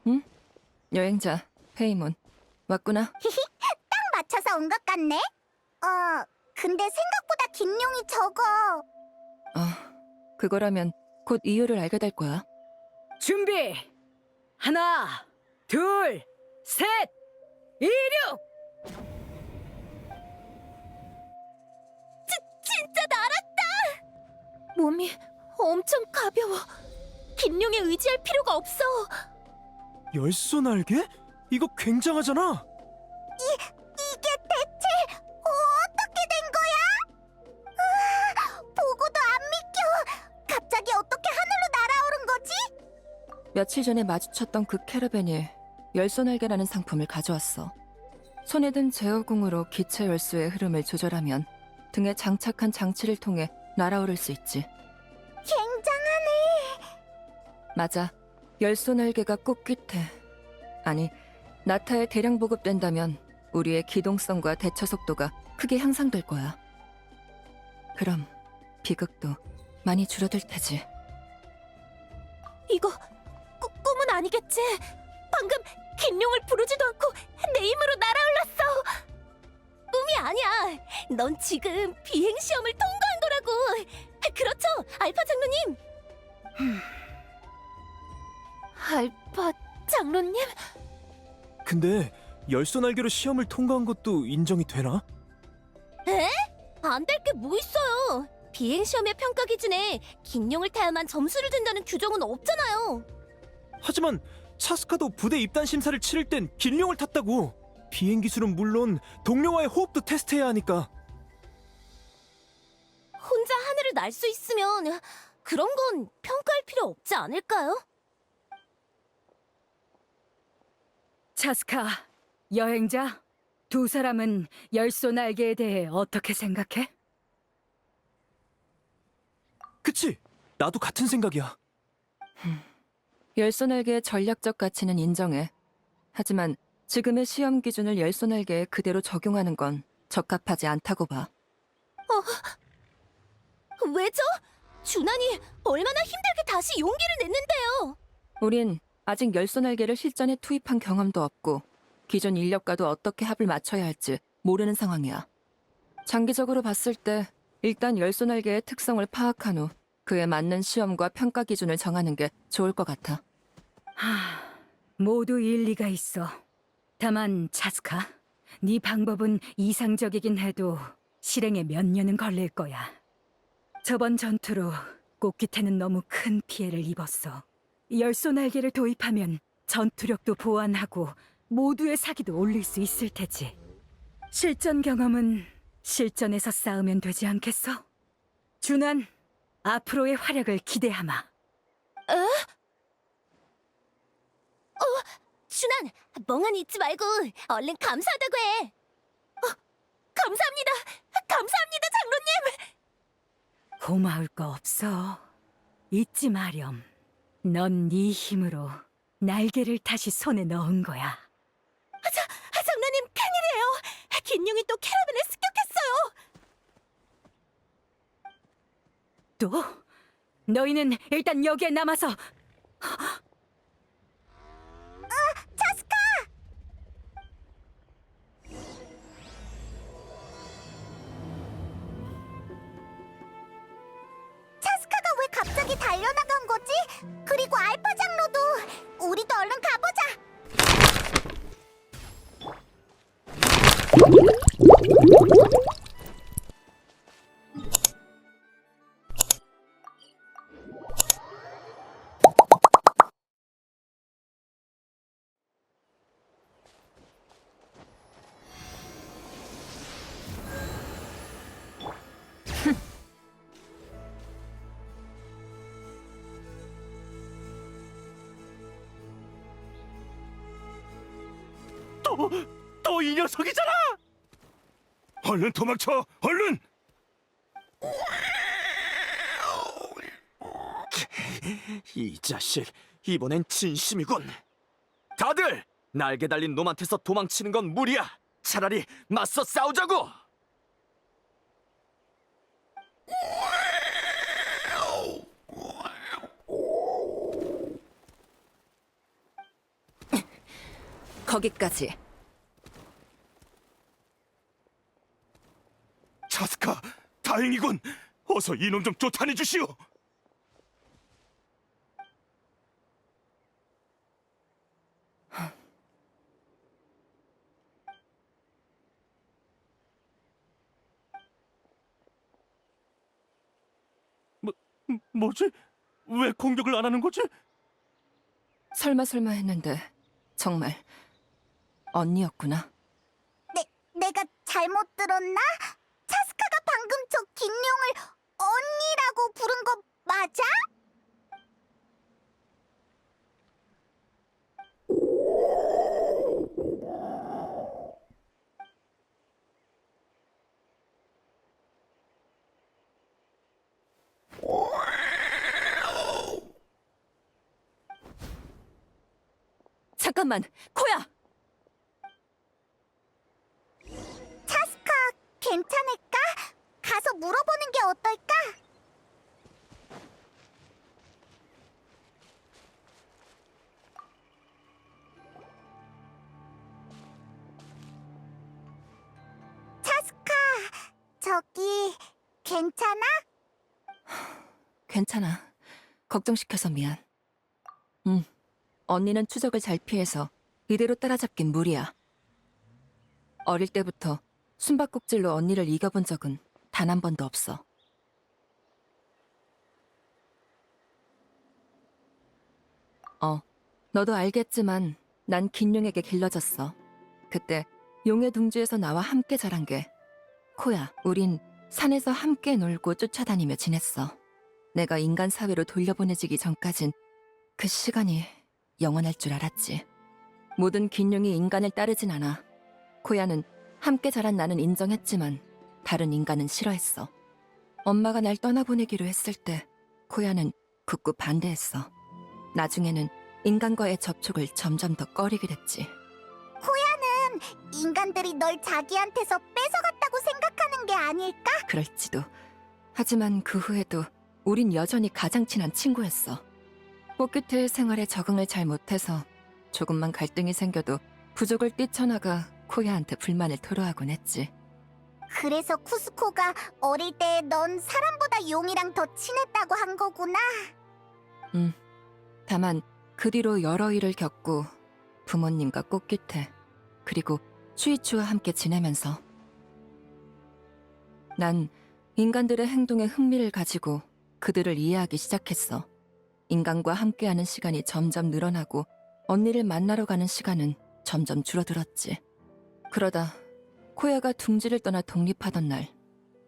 응? 여행자, 페이몬. 왔구나. 딱 맞춰서 온 것 같네? 근데 생각보다 긴 용이 적어. 그거라면 곧 이유를 알게 될 거야. 준비! 하나, 둘, 셋! 이륙! 진짜 날았다! 몸이 엄청 가벼워. 긴 용에 의지할 필요가 없어. 열소 날개? 이거 굉장하잖아. 이게 대체 어떻게 된 거야? 보고도 안 믿겨. 갑자기 어떻게 하늘로 날아오른 거지? 며칠 전에 마주쳤던 그 캐러밴이 열소날개라는 상품을 가져왔어. 손에 든 제어궁으로 기체 열수의 흐름을 조절하면 등에 장착한 장치를 통해 날아오를 수 있지. 굉장하네. 맞아. 열소날개가 꽃깃에, 아니, 나타에 대량 보급된다면 우리의 기동성과 대처 속도가 크게 향상될 거야. 그럼 비극도 많이 줄어들 테지. 이거 꿈은 아니겠지? 방금 긴 용을 부르지도 않고 내 힘으로 날아올랐어. 꿈이 아니야. 넌 지금 비행 시험을 통과한 거라고. 그렇죠, 알파 장로님. 알파 장로님? 근데 열소 날개로 시험을 통과한 것도 인정이 되나? 안 될 게 뭐 있어요. 비행 시험의 평가 기준에 긴 용을 타야만 점수를 준다는 규정은 없잖아요. 하지만 차스카도 부대 입단 심사를 치를 땐 길룡을 탔다고. 비행 기술은 물론 동료와의 호흡도 테스트해야 하니까. 혼자 하늘을 날 수 있으면 그런 건 평가할 필요 없지 않을까요? 차스카, 여행자, 두 사람은 열소 날개에 대해 어떻게 생각해? 그치? 나도 같은 생각이야. 열소날개의 전략적 가치는 인정해. 하지만 지금의 시험 기준을 열소날개에 그대로 적용하는 건 적합하지 않다고 봐. 왜죠? 준환이 얼마나 힘들게 다시 용기를 냈는데요. 우린 아직 열소날개를 실전에 투입한 경험도 없고 기존 인력과도 어떻게 합을 맞춰야 할지 모르는 상황이야. 장기적으로 봤을 때 일단 열소날개의 특성을 파악한 후 그에 맞는 시험과 평가 기준을 정하는 게 좋을 것 같아. 모두 일리가 있어. 다만 차스카, 네 방법은 이상적이긴 해도 실행에 몇 년은 걸릴 거야. 저번 전투로 꽃기태는 너무 큰 피해를 입었어. 열소 날개를 도입하면 전투력도 보완하고 모두의 사기도 올릴 수 있을 테지. 실전 경험은 실전에서 쌓으면 되지 않겠어? 준환, 앞으로의 활약을 기대하마. 준환, 멍하니 있지 말고 얼른 감사하다고 해. 감사합니다. 감사합니다, 장로님. 고마울 거 없어. 잊지 마렴. 넌 네 힘으로 날개를 다시 손에 넣은 거야. 장로님 큰일이에요. 긴 용이 또 캐러밴에 습격했어요. 또? 너희는 일단 여기에 남아서 차스카! 차스카가 왜 갑자기 달려나간 거지? 그리고 알파 장로도. 우리도 얼른 가보자. 또 이 녀석이잖아! 얼른 도망쳐! 얼른! 이 자식, 이번엔 진심이군. 다들 날개 달린 놈한테서 도망치는 건 무리야. 차라리 맞서 싸우자고. 거기까지. 차스카, 다행이군. 어서 이놈 좀 쫓아내 주시오. 뭐지? 왜 공격을 안 하는 거지? 설마 했는데 정말 언니였구나. 내가 잘못 들었나? 차스카가 방금 저 긴룡을 언니라고 부른 거 맞아? 잠깐만, 코야! 차스카 괜찮을까? 가서 물어보는 게 어떨까? 차스카, 저기 괜찮아? 괜찮아. 걱정시켜서 미안. 언니는 추적을 잘 피해서 이대로 따라잡긴 무리야. 어릴 때부터 숨바꼭질로 언니를 이겨본 적은 단 한 번도 없어. 너도 알겠지만 난 긴용에게 길러졌어. 그때 용의 둥지에서 나와 함께 자란 게 코야. 우린 산에서 함께 놀고 쫓아다니며 지냈어. 내가 인간 사회로 돌려보내지기 전까진 그 시간이 영원할 줄 알았지. 모든 긴용이 인간을 따르진 않아. 코야는 함께 자란 나는 인정했지만 다른 인간은 싫어했어. 엄마가 날 떠나보내기로 했을 때 코야는 굳고 반대했어. 나중에는 인간과의 접촉을 점점 더 꺼리게 됐지. 인간들이 널 자기한테서 뺏어갔다고 생각하는 게 아닐까? 그럴지도. 하지만 그 후에도 우린 여전히 가장 친한 친구였어. 꽃규태의 생활에 적응을 잘 못해서 조금만 갈등이 생겨도 부족을 뛰쳐나가 코야한테 불만을 토로하곤 했지. 그래서 쿠스코가 어릴 때 넌 사람보다 용이랑 더 친했다고 한 거구나. 다만 그 뒤로 여러 일을 겪고 부모님과 꽃규태 그리고 추이추와 함께 지내면서 난 인간들의 행동에 흥미를 가지고 그들을 이해하기 시작했어. 인간과 함께하는 시간이 점점 늘어나고 언니를 만나러 가는 시간은 점점 줄어들었지. 그러다 코야가 둥지를 떠나 독립하던 날,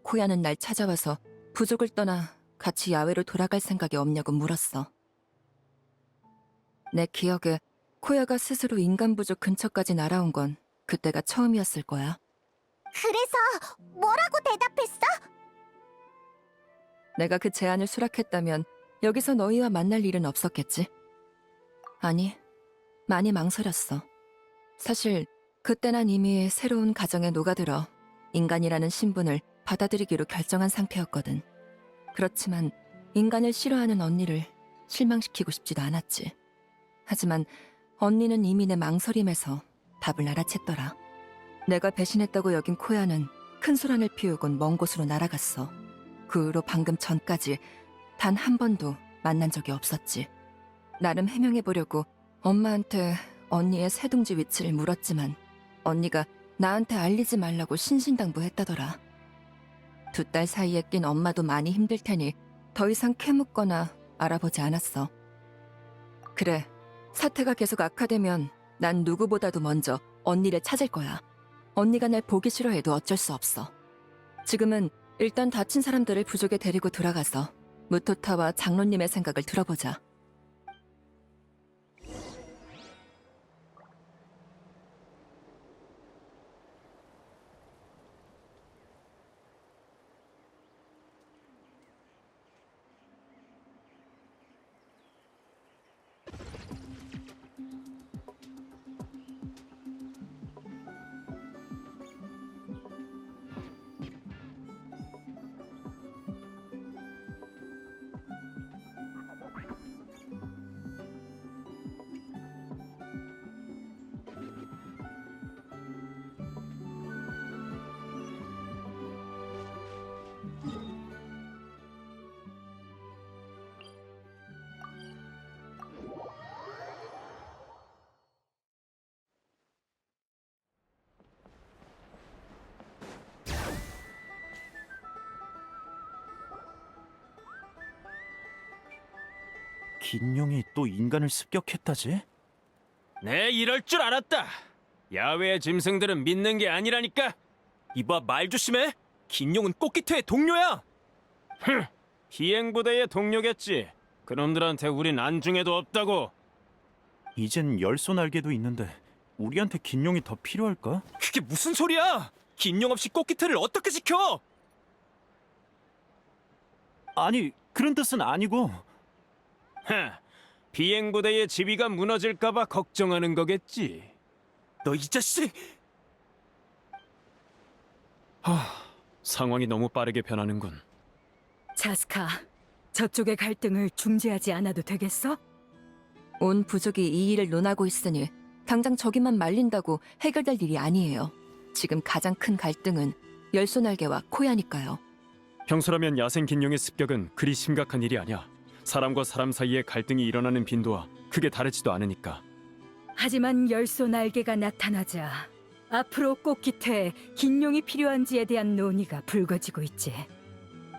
코야는 날 찾아와서 부족을 떠나 같이 야외로 돌아갈 생각이 없냐고 물었어. 내 기억에 코야가 스스로 인간 부족 근처까지 날아온 건 그때가 처음이었을 거야. 그래서 뭐라고 대답했어? 내가 그 제안을 수락했다면 여기서 너희와 만날 일은 없었겠지? 아니, 많이 망설였어. 사실 그때 난 이미 새로운 가정에 녹아들어 인간이라는 신분을 받아들이기로 결정한 상태였거든. 그렇지만 인간을 싫어하는 언니를 실망시키고 싶지도 않았지. 하지만 언니는 이미 내 망설임에서 답을 알아챘더라. 내가 배신했다고 여긴 코야는 큰 소란을 피우곤 먼 곳으로 날아갔어. 그 후로 방금 전까지 단 한 번도 만난 적이 없었지. 나름 해명해보려고 엄마한테 언니의 새둥지 위치를 물었지만 언니가 나한테 알리지 말라고 신신당부했다더라. 2딸 사이에 낀 엄마도 많이 힘들 테니 더 이상 캐묻거나 알아보지 않았어. 그래, 사태가 계속 악화되면 난 누구보다도 먼저 언니를 찾을 거야. 언니가 날 보기 싫어해도 어쩔 수 없어. 지금은 일단 다친 사람들을 부족에 데리고 돌아가서 무토타와 장로님의 생각을 들어보자. 긴룡이 또 인간을 습격했다지? 내 이럴 줄 알았다. 야외의 짐승들은 믿는 게 아니라니까. 이봐, 말 조심해. 긴룡은 꽃기태의 동료야. 흥, 비행부대의 동료겠지. 그놈들한테 우린 안중에도 없다고. 이젠 열소날개도 있는데 우리한테 긴룡이 더 필요할까? 그게 무슨 소리야? 긴룡 없이 꽃기태를 어떻게 지켜? 아니, 그런 뜻은 아니고. 하, 비행부대의 지위가 무너질까봐 걱정하는 거겠지. 너 이 자식! 상황이 너무 빠르게 변하는군. 자스카, 저쪽의 갈등을 중재하지 않아도 되겠어? 온 부족이 이 일을 논하고 있으니 당장 저기만 말린다고 해결될 일이 아니에요. 지금 가장 큰 갈등은 열소날개와 코야니까요. 평소라면 야생 긴룡의 습격은 그리 심각한 일이 아니야. 사람과 사람 사이에 갈등이 일어나는 빈도와 크게 다르지도 않으니까. 하지만 열소 날개가 나타나자 앞으로 꽃깃에 긴룡이 필요한지에 대한 논의가 불거지고 있지.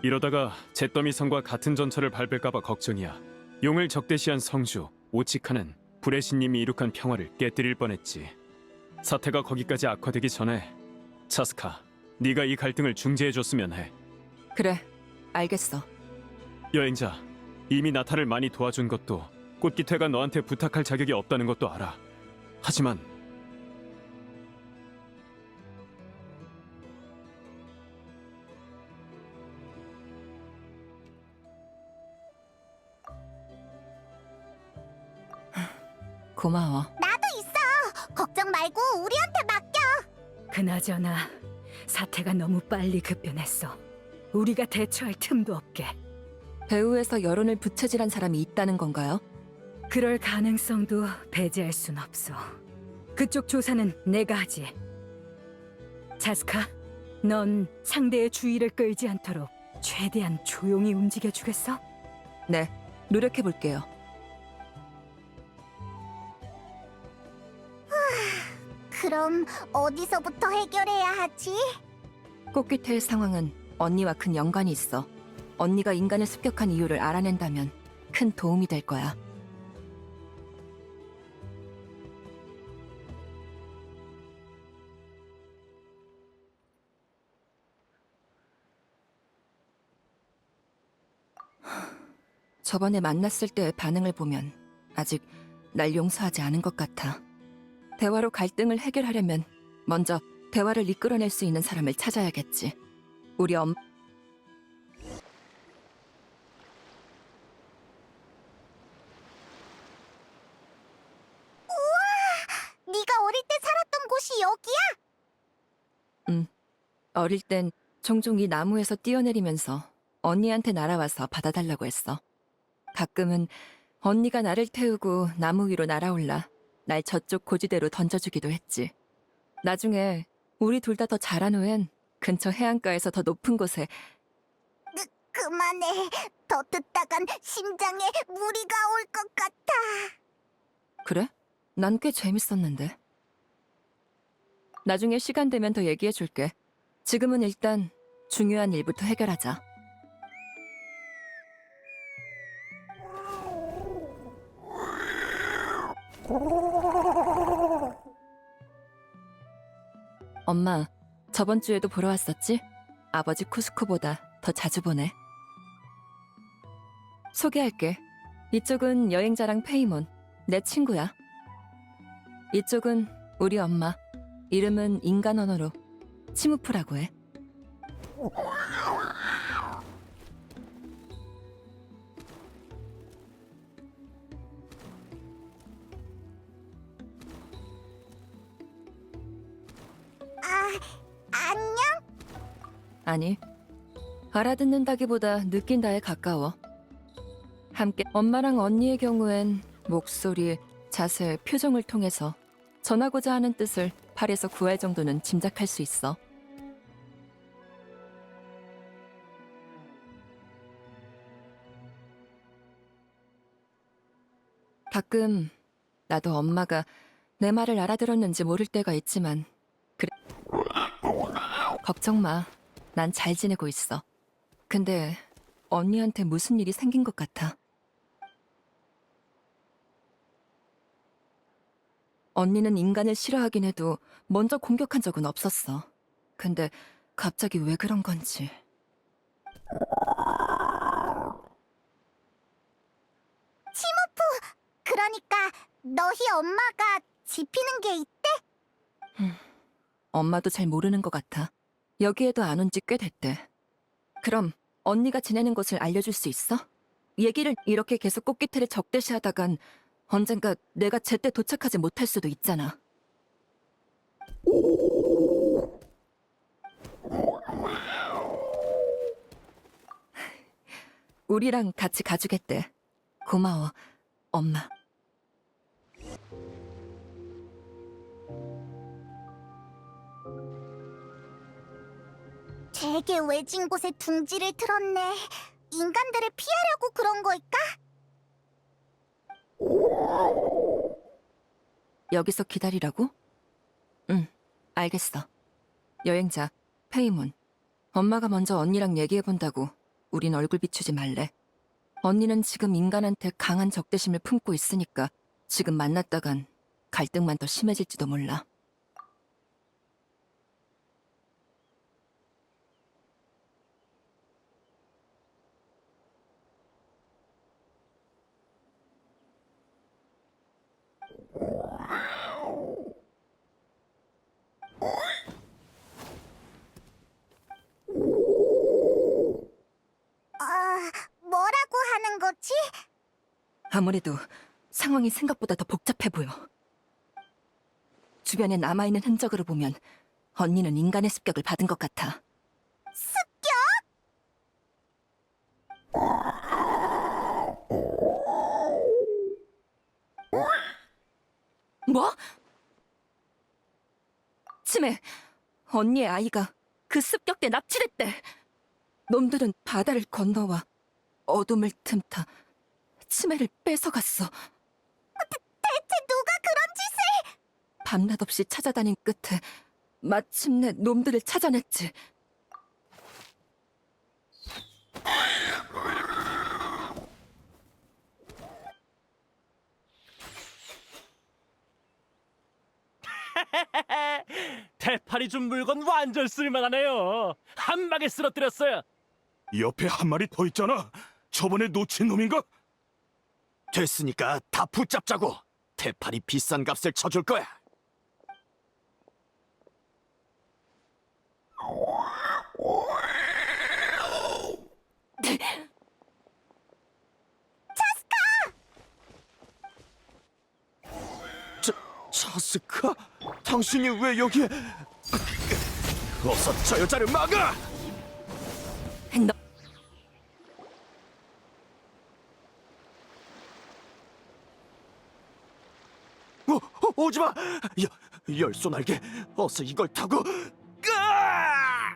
이러다가 잿더미성과 같은 전철을 밟을까봐 걱정이야. 용을 적대시한 성주 오치카는 불의 신님이 이룩한 평화를 깨뜨릴 뻔했지. 사태가 거기까지 악화되기 전에 차스카, 네가 이 갈등을 중재해줬으면 해. 그래, 알겠어. 여행자, 이미 나타를 많이 도와준 것도 꽃깃회가 너한테 부탁할 자격이 없다는 것도 알아. 하지만 고마워. 나도 있어. 걱정 말고 우리한테 맡겨. 그나저나 사태가 너무 빨리 급변했어. 우리가 대처할 틈도 없게. 배후에서 여론을 부채질한 사람이 있다는 건가요? 그럴 가능성도 배제할 순 없어. 그쪽 조사는 내가 하지. 자스카, 넌 상대의 주의를 끌지 않도록 최대한 조용히 움직여주겠어? 네, 노력해볼게요. 그럼 어디서부터 해결해야 하지? 꽃귀태의 상황은 언니와 큰 연관이 있어. 언니가 인간을 습격한 이유를 알아낸다면 큰 도움이 될 거야. 저번에 만났을 때의 반응을 보면 아직 날 용서하지 않은 것 같아. 대화로 갈등을 해결하려면 먼저 대화를 이끌어낼 수 있는 사람을 찾아야겠지. 우리 네가 어릴 때 살았던 곳이 여기야? 어릴 땐 종종 이 나무에서 뛰어내리면서 언니한테 날아와서 받아달라고 했어. 가끔은 언니가 나를 태우고 나무 위로 날아올라 날 저쪽 고지대로 던져주기도 했지. 나중에 우리 둘 다 더 자란 후엔 근처 해안가에서 더 높은 곳에 그만해. 더 듣다간 심장에 무리가 올 것 같아. 그래? 난 꽤 재밌었는데. 나중에 시간 되면 더 얘기해줄게. 지금은 일단 중요한 일부터 해결하자. 엄마, 저번 주에도 보러 왔었지? 아버지 쿠스코보다 더 자주 보네. 소개할게. 이쪽은 여행자랑 페이몬, 내 친구야. 이쪽은 우리 엄마. 이름은 인간 언어로 치무프라고 해. 안녕? 아니, 알아듣는다기보다 느낀다에 가까워. 함께 엄마랑 언니의 경우엔 목소리, 자세, 표정을 통해서 전하고자 하는 뜻을 팔에서 구할 정도는 짐작할 수 있어. 가끔 나도 엄마가 내 말을 알아들었는지 모를 때가 있지만 그래. 걱정 마. 난 잘 지내고 있어. 근데 언니한테 무슨 일이 생긴 것 같아. 언니는 인간을 싫어하긴 해도 먼저 공격한 적은 없었어. 근데 갑자기 왜 그런 건지. 그러니까 너희 엄마가 지피는 게 있대? 엄마도 잘 모르는 것 같아. 여기에도 안 온 지 꽤 됐대. 그럼 언니가 지내는 곳을 알려줄 수 있어? 얘기를 이렇게 계속 꽃기태를 적대시하다간 언젠가 내가 제때 도착하지 못할 수도 있잖아. 우리랑 같이 가주겠대. 고마워, 엄마. 되게 외진 곳에 둥지를 틀었네. 인간들을 피하려고 그런 걸까? 여기서 기다리라고? 응, 알겠어. 여행자, 페이문. 엄마가 먼저 언니랑 얘기해본다고 우린 얼굴 비추지 말래. 언니는 지금 인간한테 강한 적대심을 품고 있으니까 지금 만났다간 갈등만 더 심해질지도 몰라. 뭐라고 하는 거지? 아무래도 상황이 생각보다 더 복잡해 보여. 주변에 남아있는 흔적으로 보면 언니는 인간의 습격을 받은 것 같아. 습격? 뭐? 치매, 언니의 아이가 그 습격 때 납치됐대. 놈들은 바다를 건너와 어둠을 틈타 치매를 뺏어갔어. 대체 누가 그런 짓을? 밤낮 없이 찾아다닌 끝에 마침내 놈들을 찾아냈지. 대파리 준 물건 완전 쓸만하네요. 한 방에 쓰러뜨렸어요. 옆에 한 마리 더 있잖아. 저번에 놓친 놈인가? 됐으니까 다 붙잡자고. 대파리 비싼 값을 쳐줄 거야. 차스카? 당신이 왜 여기에? 어서 저 여자를 막아! 너 오지마! 열소날개, 어서 이걸 타고! 으아!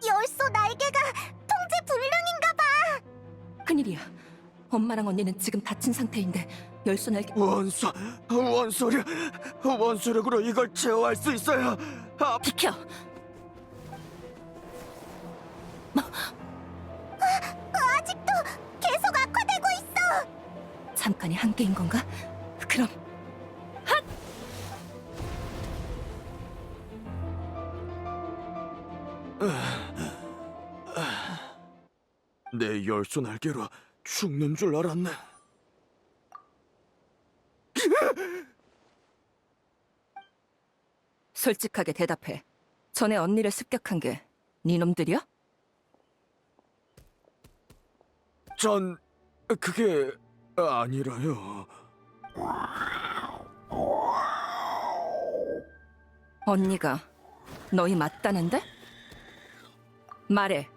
열소 날개가 통제 불능인가 봐. 큰일이야. 엄마랑 언니는 지금 다친 상태인데 열손할게. 원소력으로 이걸 제어할 수 있어요. 비켜. 아직도 계속 악화되고 있어. 잠깐의 한계인 건가? 그럼 내 열소날개로 죽는 줄 알았네. 솔직하게 대답해. 전에 언니를 습격한 게 네 놈들이야? 전 그게 아니라요. 언니가 너희 맞다는데? 말해.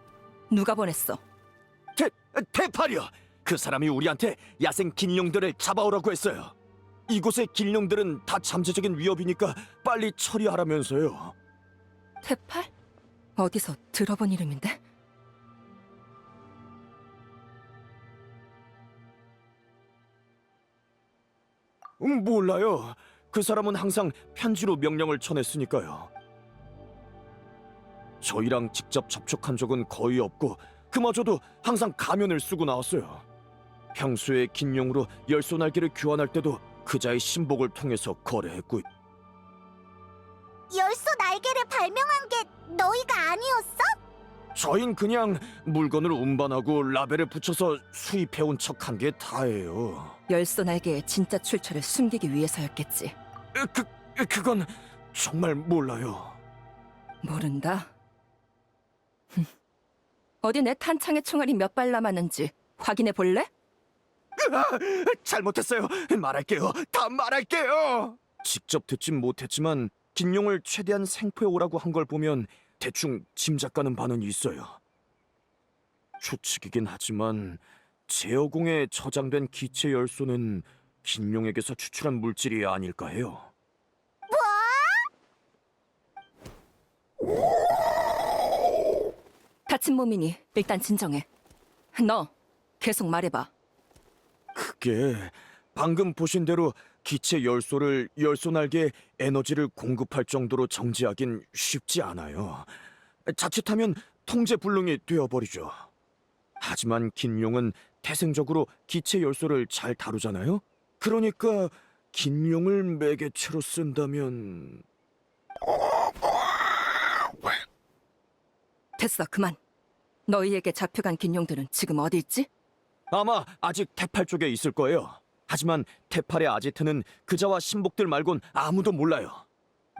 누가 보냈어? 대파리요. 그 사람이 우리한테 야생 긴룡들을 잡아오라고 했어요. 이곳의 긴룡들은 다 잠재적인 위협이니까 빨리 처리하라면서요. 태팔? 어디서 들어본 이름인데? 몰라요. 그 사람은 항상 편지로 명령을 전했으니까요. 저희랑 직접 접촉한 적은 거의 없고 그마저도 항상 가면을 쓰고 나왔어요. 평소에 긴용으로 열소날개를 교환할 때도 그자의 신복을 통해서 거래했고 열소 날개를 발명한 게 너희가 아니었어? 저흰 그냥 물건을 운반하고 라벨을 붙여서 수입해온 척한 게 다예요. 열소 날개의 진짜 출처를 숨기기 위해서였겠지. 그건 정말 몰라요. 모른다? 어디 내 탄창에 총알이 몇 발 남았는지 확인해 볼래? 잘못했어요. 말할게요. 다 말할게요. 직접 듣진 못했지만 긴용을 최대한 생포해 오라고 한 걸 보면 대충 짐작가는 바는 있어요. 추측이긴 하지만 제어공에 저장된 기체 열소는 긴용에게서 추출한 물질이 아닐까 해요. 다친 몸이니 일단 진정해. 너 계속 말해봐. 그게 방금 보신 대로 기체 열소를 열소 날개에 에너지를 공급할 정도로 정지하긴 쉽지 않아요. 자칫하면 통제 불능이 되어버리죠. 하지만 긴용은 태생적으로 기체 열소를 잘 다루잖아요. 그러니까 긴용을 매개체로 쓴다면 됐어, 그만. 너희에게 잡혀간 긴용들은 지금 어디 있지? 아마 아직 테팔 쪽에 있을 거예요. 하지만 테팔의 아지트는 그자와 신복들 말곤 아무도 몰라요.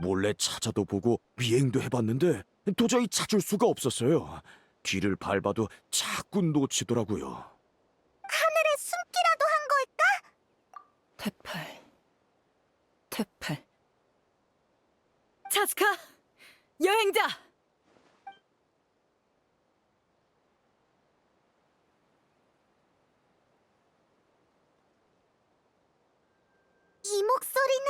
몰래 찾아도 보고 미행도 해봤는데 도저히 찾을 수가 없었어요. 뒤를 밟아도 자꾸 놓치더라고요. 하늘에 숨기라도 한 걸까? 테팔. 차스카, 여행자! 이 목소리는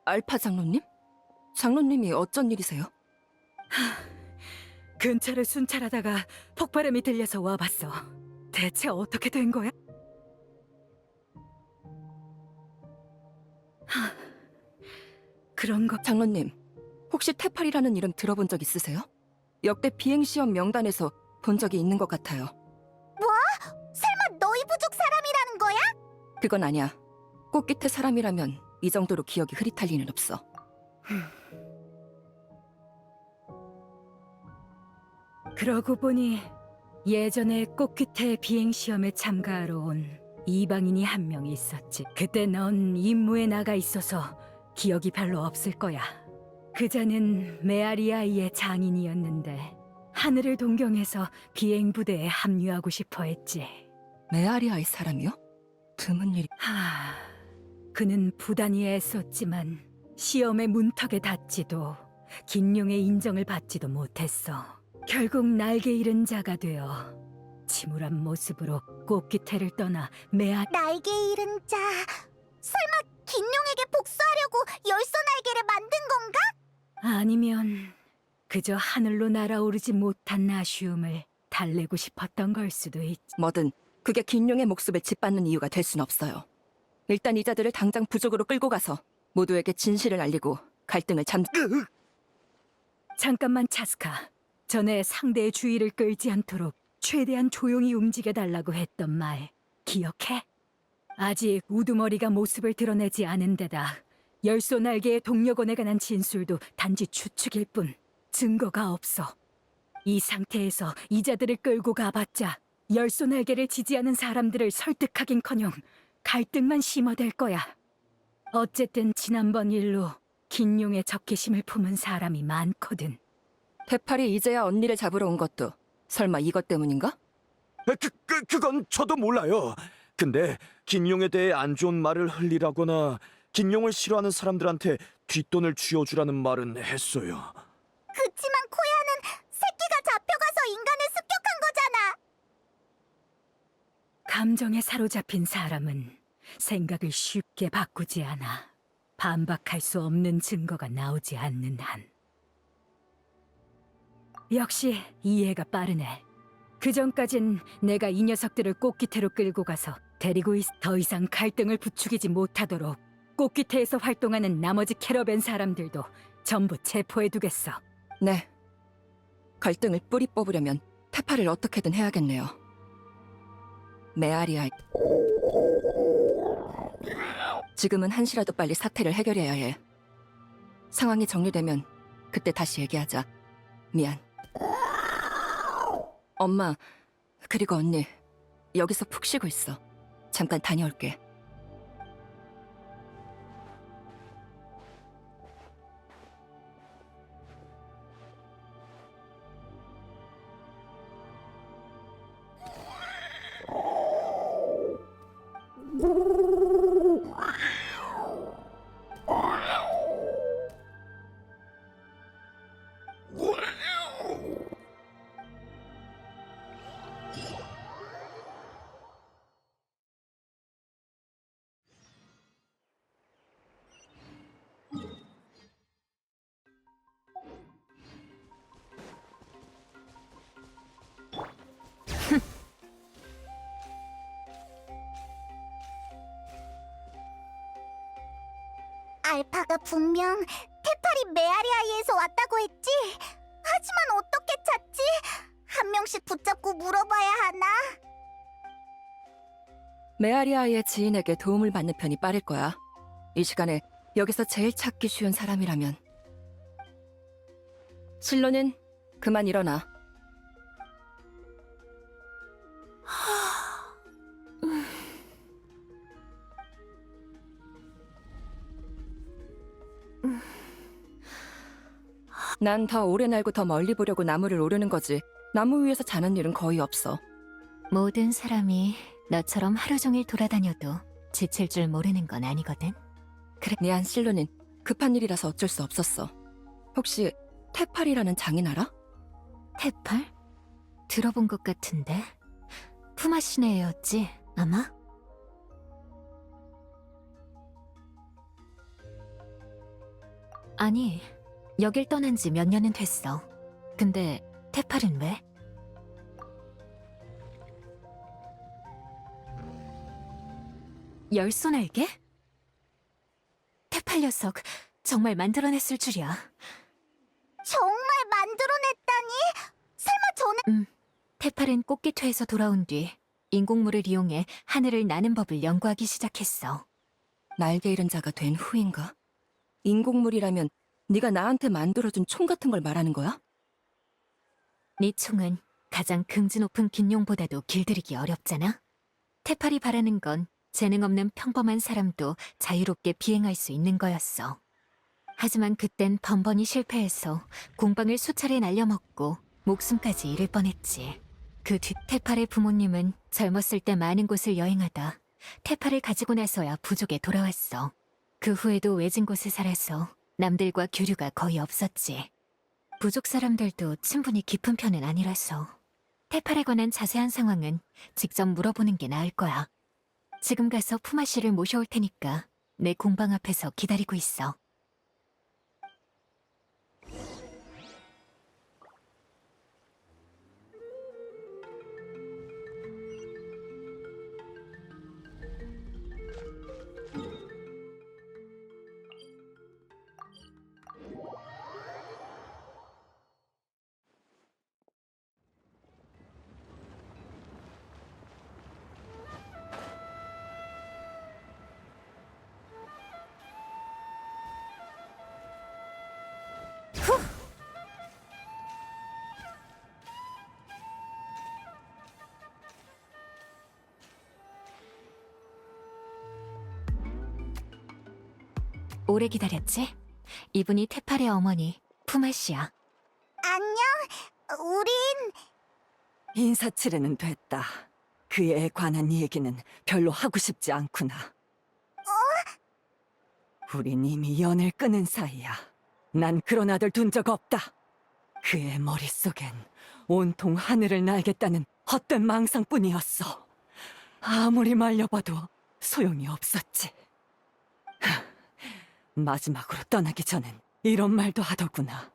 알파 장로님? 장로님이 어쩐 일이세요? 근처를 순찰하다가 폭발음이 들려서 와봤어. 대체 어떻게 된 거야? 그런 거 장로님, 혹시 테팔이라는 이름 들어본 적 있으세요? 역대 비행시험 명단에서 본 적이 있는 것 같아요. 설마 너희 부족 사람이라는 거야? 그건 아니야. 꽃깃의 사람이라면 이 정도로 기억이 흐릿할 리는 없어. 그러고 보니 예전에 꽃귀태 비행시험에 참가하러 온 이방인이 한 명 있었지. 그때 넌 임무에 나가 있어서 기억이 별로 없을 거야. 그자는 메아리아이의 장인이었는데 하늘을 동경해서 비행부대에 합류하고 싶어 했지. 메아리아의 사람이요? 드문 일이... 그는 부단히 애썼지만 시험의 문턱에 닿지도 긴용의 인정을 받지도 못했어. 결국 날개 잃은 자가 되어 침울한 모습으로 꽃기태를 떠나 날개 잃은 자. 설마 긴용에게 복수하려고 열소 날개를 만든 건가? 아니면 그저 하늘로 날아오르지 못한 아쉬움을 달래고 싶었던 걸 수도 있지. 뭐든 그게 긴용의 목숨을 짓밟는 이유가 될 순 없어요. 일단 이자들을 당장 부족으로 끌고 가서 모두에게 진실을 알리고 갈등을 잠깐만 차스카. 전에 상대의 주의를 끌지 않도록 최대한 조용히 움직여달라고 했던 말 기억해? 아직 우두머리가 모습을 드러내지 않은 데다 열소 날개의 동력원에 관한 진술도 단지 추측일 뿐 증거가 없어. 이 상태에서 이자들을 끌고 가봤자 열소 날개를 지지하는 사람들을 설득하긴커녕 갈등만 심화될 거야. 어쨌든 지난번 일로 긴용의 적개심을 품은 사람이 많거든. 테팔이 이제야 언니를 잡으러 온 것도 설마 이것 때문인가? 그건 저도 몰라요. 근데 긴용에 대해 안 좋은 말을 흘리라거나 긴용을 싫어하는 사람들한테 뒷돈을 쥐어주라는 말은 했어요. 그치만 코야는 새끼가 잡혀가서 인간을 습격한 거잖아. 감정에 사로잡힌 사람은 생각을 쉽게 바꾸지 않아. 반박할 수 없는 증거가 나오지 않는 한. 역시 이해가 빠르네. 그전까진 내가 이 녀석들을 꽃기태로 끌고 가서 데리고 더 이상 갈등을 부추기지 못하도록 꽃기태에서 활동하는 나머지 캐러밴 사람들도 전부 체포해두겠어. 네, 갈등을 뿌리 뽑으려면 테파를 어떻게든 해야겠네요. 메아리아, 지금은 한시라도 빨리 사태를 해결해야 해. 상황이 정리되면 그때 다시 얘기하자. 미안. 엄마, 그리고 언니, 여기서 푹 쉬고 있어. 잠깐 다녀올게. 알파가 분명 테팔이 메아리아이에서 왔다고 했지? 하지만 어떻게 찾지? 한 명씩 붙잡고 물어봐야 하나? 메아리아의 지인에게 도움을 받는 편이 빠를 거야. 이 시간에 여기서 제일 찾기 쉬운 사람이라면. 실로는 그만 일어나. 난 더 오래 날고 더 멀리 보려고 나무를 오르는 거지. 나무 위에서 자는 일은 거의 없어. 모든 사람이 너처럼 하루 종일 돌아다녀도 지칠 줄 모르는 건 아니거든. 미안, 실로는 급한 일이라서 어쩔 수 없었어. 혹시 테팔이라는 장인 알아? 테팔? 들어본 것 같은데. 푸마시네 애였지, 아마? 아니, 여길 떠난 지 몇 년은 됐어. 근데 테팔은 왜? 열소날개? 테팔 녀석 정말 만들어냈을 줄이야. 정말 만들어냈다니? 설마 전에... 테팔은 꽃깃회에서 돌아온 뒤 인공물을 이용해 하늘을 나는 법을 연구하기 시작했어. 날개 잃은 자가 된 후인가? 인공물이라면 네가 나한테 만들어준 총 같은 걸 말하는 거야? 네 총은 가장 긍지 높은 긴용보다도 길들이기 어렵잖아? 테팔이 바라는 건 재능 없는 평범한 사람도 자유롭게 비행할 수 있는 거였어. 하지만 그땐 번번이 실패해서 공방을 수차례 날려먹고 목숨까지 잃을 뻔했지. 그 뒤 테팔의 부모님은 젊었을 때 많은 곳을 여행하다 테팔을 가지고 나서야 부족에 돌아왔어. 그 후에도 외진 곳에 살아서 남들과 교류가 거의 없었지. 부족 사람들도 친분이 깊은 편은 아니라서 테팔에 관한 자세한 상황은 직접 물어보는 게 나을 거야. 지금 가서 푸마 씨를 모셔올 테니까 내 공방 앞에서 기다리고 있어. 오래 기다렸지? 이분이 테팔의 어머니, 푸마 씨야. 안녕, 우린... 인사치레는 됐다. 그에 관한 얘기는 별로 하고 싶지 않구나. 우린 이미 연을 끊은 사이야. 난 그런 아들 둔 적 없다. 그의 머릿속엔 온통 하늘을 날겠다는 헛된 망상뿐이었어. 아무리 말려봐도 소용이 없었지. 마지막으로 떠나기 전엔 이런 말도 하더구나.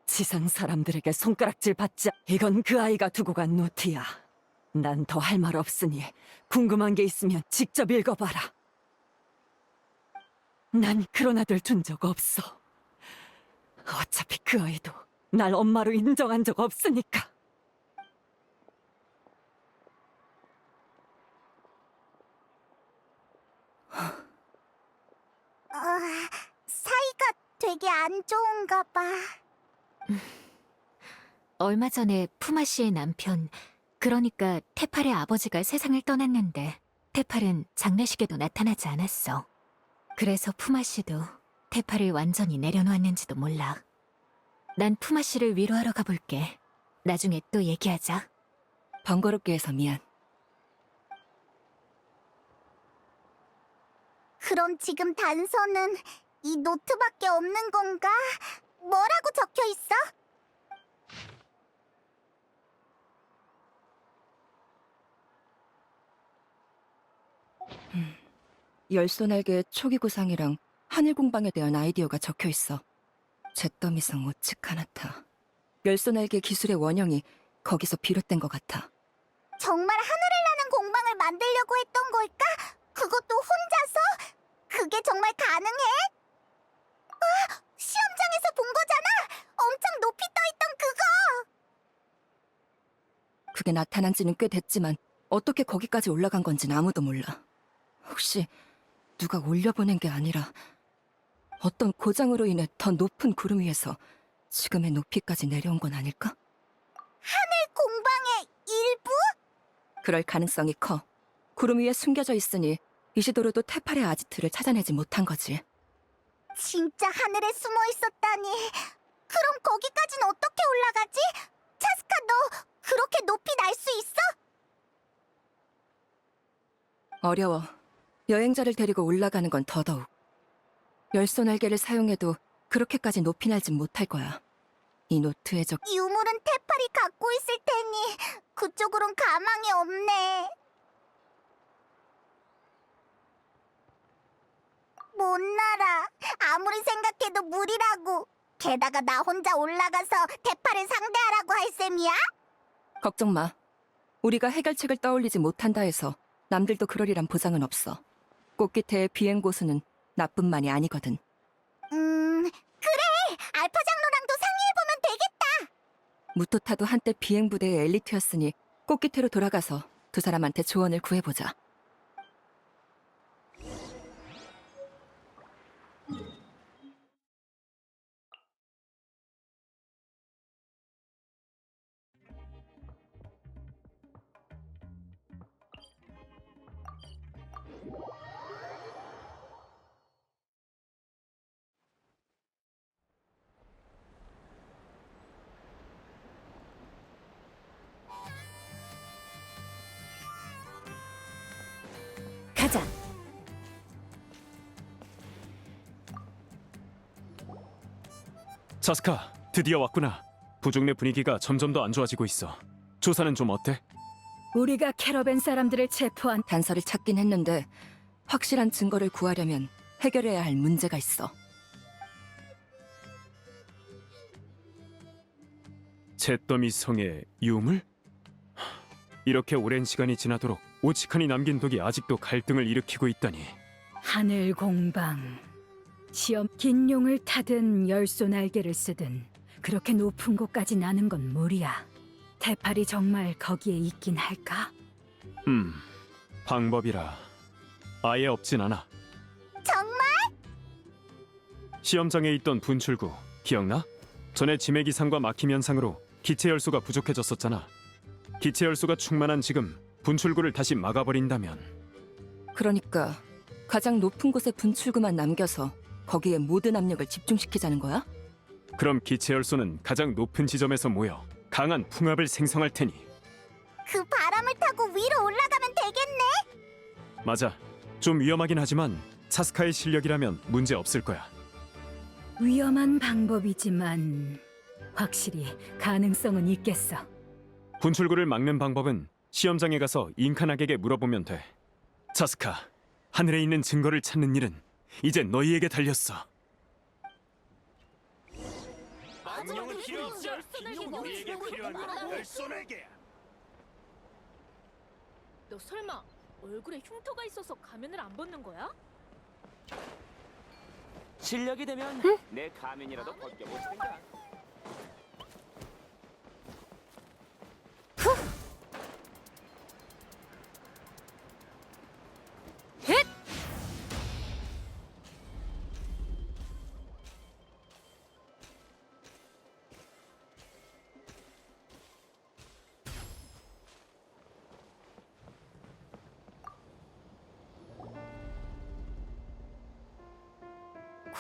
지상 사람들에게 손가락질 받자. 이건 그 아이가 두고 간 노트야. 난 더 할 말 없으니 궁금한 게 있으면 직접 읽어봐라. 난 그런 아들 둔 적 없어. 어차피 그 아이도 날 엄마로 인정한 적 없으니까. 사이가 되게 안 좋은가 봐. 얼마 전에 푸마 씨의 남편, 그러니까 테팔의 아버지가 세상을 떠났는데 테팔은 장례식에도 나타나지 않았어. 그래서 푸마 씨도 테팔을 완전히 내려놓았는지도 몰라. 난 푸마 씨를 위로하러 가볼게. 나중에 또 얘기하자. 번거롭게 해서 미안. 그럼 지금 단서는 이 노트밖에 없는 건가? 뭐라고 적혀 있어? 열소날개의 초기 구상이랑 하늘 공방에 대한 아이디어가 적혀 있어. 잿더미성 오츠카나타. 열소날개 기술의 원형이 거기서 비롯된 것 같아. 정말 하늘을 나는 공방을 만들려고 했던 걸까? 그것도 혼자서? 그게 정말 가능해? 시험장에서 본 거잖아! 엄청 높이 떠있던 그거! 그게 나타난 지는 꽤 됐지만 어떻게 거기까지 올라간 건진 아무도 몰라. 혹시 누가 올려보낸 게 아니라 어떤 고장으로 인해 더 높은 구름 위에서 지금의 높이까지 내려온 건 아닐까? 공방의 일부? 그럴 가능성이 커. 구름 위에 숨겨져 있으니 이시도로도 테팔의 아지트를 찾아내지 못한 거지. 진짜 하늘에 숨어 있었다니. 그럼 거기까진 어떻게 올라가지? 차스카, 너 그렇게 높이 날 수 있어? 어려워. 여행자를 데리고 올라가는 건 더더욱. 열소날개를 사용해도 그렇게까지 높이 날진 못할 거야. 이 노트에 유물은 테팔이 갖고 있을 테니 그쪽으론 가망이 없네. 못 날아. 아무리 생각해도 무리라고. 게다가 나 혼자 올라가서 테팔을 상대하라고 할 셈이야? 걱정 마. 우리가 해결책을 떠올리지 못한다 해서 남들도 그러리란 보장은 없어. 꽃기태의 비행 고수는 나뿐만이 아니거든. 그래. 알파 장로랑도 상의해보면 되겠다. 무토타도 한때 비행 부대의 엘리트였으니 꽃기태로 돌아가서 두 사람한테 조언을 구해보자. 가자. 차스카, 드디어 왔구나. 부족 내 분위기가 점점 더 안 좋아지고 있어. 조사는 좀 어때? 우리가 캐러밴 사람들을 체포한 단서를 찾긴 했는데 확실한 증거를 구하려면 해결해야 할 문제가 있어. 잿더미 성의 유물? 이렇게 오랜 시간이 지나도록 오치칸이 남긴 독이 아직도 갈등을 일으키고 있다니. 하늘 공방. 시험 긴 용을 타든 열소 날개를 쓰든 그렇게 높은 곳까지 나는 건 무리야. 테팔이 정말 거기에 있긴 할까? 방법이라 아예 없진 않아. 정말? 시험장에 있던 분출구 기억나? 전에 지매 기상과 막힘 현상으로 기체 열수가 부족해졌었잖아. 기체 열수가 충만한 지금 분출구를 다시 막아버린다면. 그러니까 가장 높은 곳에 분출구만 남겨서 거기에 모든 압력을 집중시키자는 거야? 그럼 기체 열수는 가장 높은 지점에서 모여 강한 풍압을 생성할 테니. 그 바람을 타고 위로 올라가면 되겠네. 맞아. 좀 위험하긴 하지만 차스카의 실력이라면 문제 없을 거야. 위험한 방법이지만 확실히 가능성은 있겠어. 분출구를 막는 방법은 시험장에 가서 잉카낙에게 물어보면 돼. 차스카, 하늘에 있는 증거를 찾는 일은 이제 너희에게 달렸어. 망령은 필요 없어. 긴용은 우리에게 필요한 건 열소날개야. 너 설마 얼굴에 흉터가 있어서 가면을 안 벗는 거야? 실력이 되면 내 가면이라도 벗겨볼 텐가.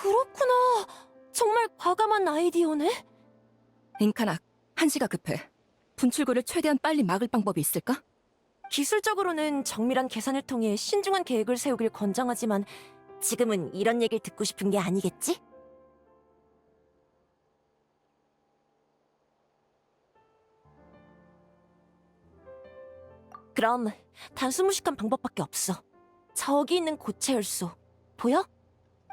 그렇구나. 정말 과감한 아이디어네. 잉카낙, 한시가 급해. 분출구를 최대한 빨리 막을 방법이 있을까? 기술적으로는 정밀한 계산을 통해 신중한 계획을 세우길 권장하지만 지금은 이런 얘기를 듣고 싶은 게 아니겠지? 그럼 단순무식한 방법밖에 없어. 저기 있는 고체 열소 보여?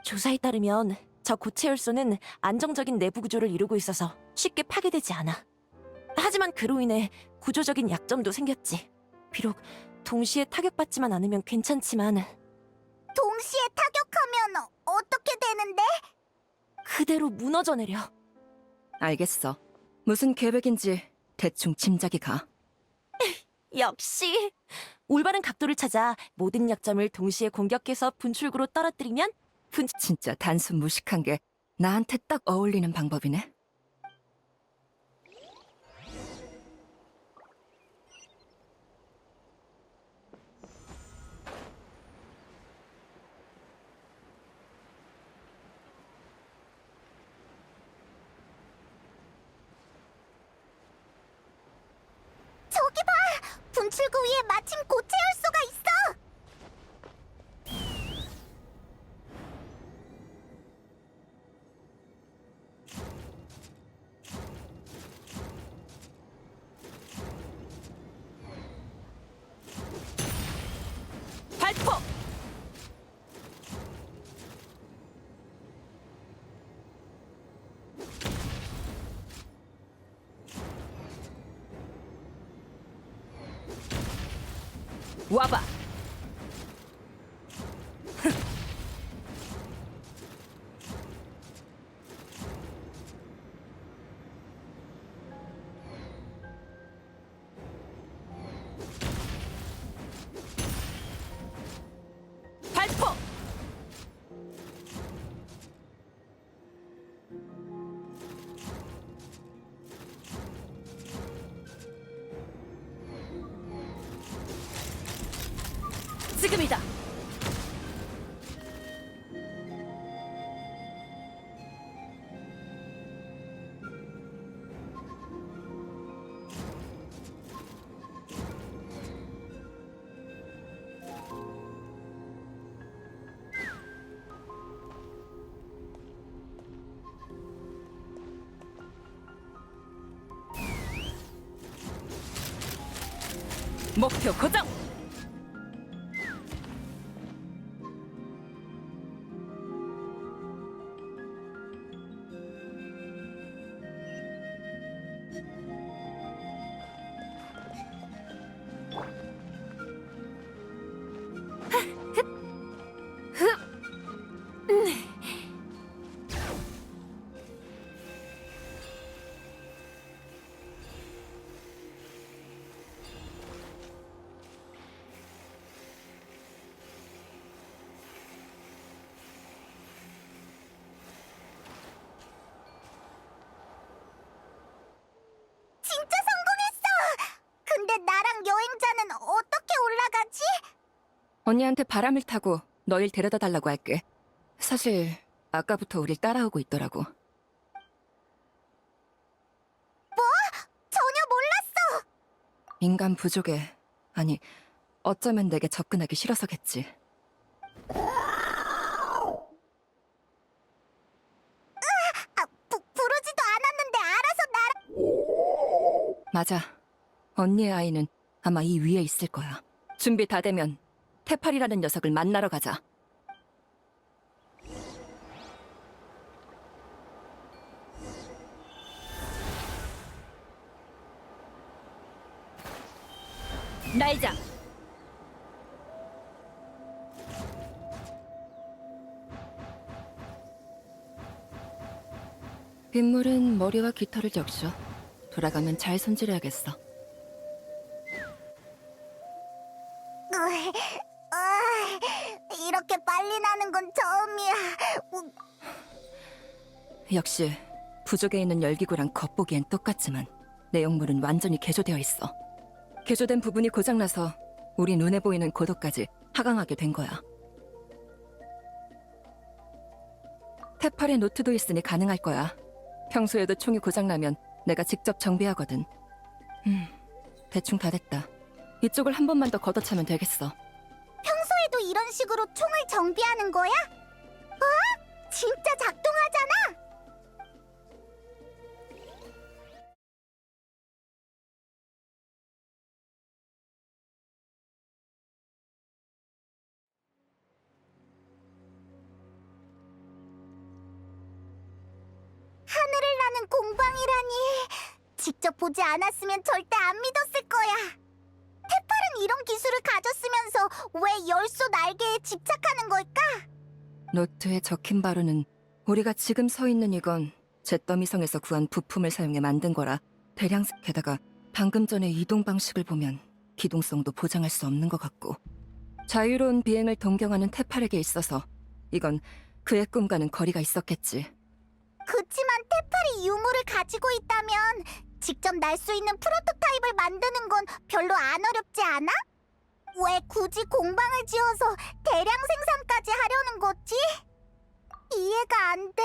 조사에 따르면 저 고체 열소는 안정적인 내부 구조를 이루고 있어서 쉽게 파괴되지 않아. 하지만 그로 인해 구조적인 약점도 생겼지. 비록 동시에 타격받지만 않으면 괜찮지만 동시에 타격하면 어떻게 되는데? 그대로 무너져 내려. 알겠어. 무슨 계획인지 대충 짐작이 가. 역시 올바른 각도를 찾아 모든 약점을 동시에 공격해서 분출구로 떨어뜨리면 진짜 단순 무식한 게 나한테 딱 어울리는 방법이네. 저기 봐! 분출구 위에 마침 고체 열소가 있어! 발포! 와봐. 발포! 지금이다. 목표 고정. 진짜 성공했어! 근데 나랑 여행자는 어떻게 올라가지? 언니한테 바람을 타고 너일 데려다 달라고 할게. 사실 아까부터 우릴 따라오고 있더라고. 전혀 몰랐어! 인간 부족에, 아니, 어쩌면 내게 접근하기 싫어서겠지. 부르지도 않았는데 알아서 나랑... 맞아. 언니의 아이는 아마 이 위에 있을 거야. 준비 다 되면 테팔이라는 녀석을 만나러 가자. 날자. 빗물은 머리와 깃털을 적셔. 돌아가면 잘 손질해야겠어. 이렇게 빨리 나는 건 처음이야. 역시 부족에 있는 열기구랑 겉보기엔 똑같지만 내용물은 완전히 개조되어 있어. 개조된 부분이 고장나서 우리 눈에 보이는 고도까지 하강하게 된 거야. 테팔의 노트도 있으니 가능할 거야. 평소에도 총이 고장나면 내가 직접 정비하거든. 대충 다 됐다. 이쪽을 한 번만 더 걷어차면 되겠어. 평소에도 이런 식으로 총을 정비하는 거야? 와, 진짜 작동하잖아. 하늘을 나는 공방이라니. 직접 보지 않았으면 절대 안 믿었을 거야. 테팔은 이런 기술을 가졌으면서 왜 열소 날개에 집착하는 걸까? 노트에 적힌 바로는 우리가 지금 서 있는 이건 잿더미성에서 구한 부품을 사용해 만든 거라 대량 게다가 방금 전에 이동 방식을 보면 기동성도 보장할 수 없는 것 같고 자유로운 비행을 동경하는 테팔에게 있어서 이건 그의 꿈과는 거리가 있었겠지. 그치만 테팔이 유물을 가지고 있다면 직접 날 수 있는 프로토타입을 만드는 건 별로 안 어렵지 않아? 왜 굳이 공방을 지어서 대량 생산까지 하려는 거지? 이해가 안 돼.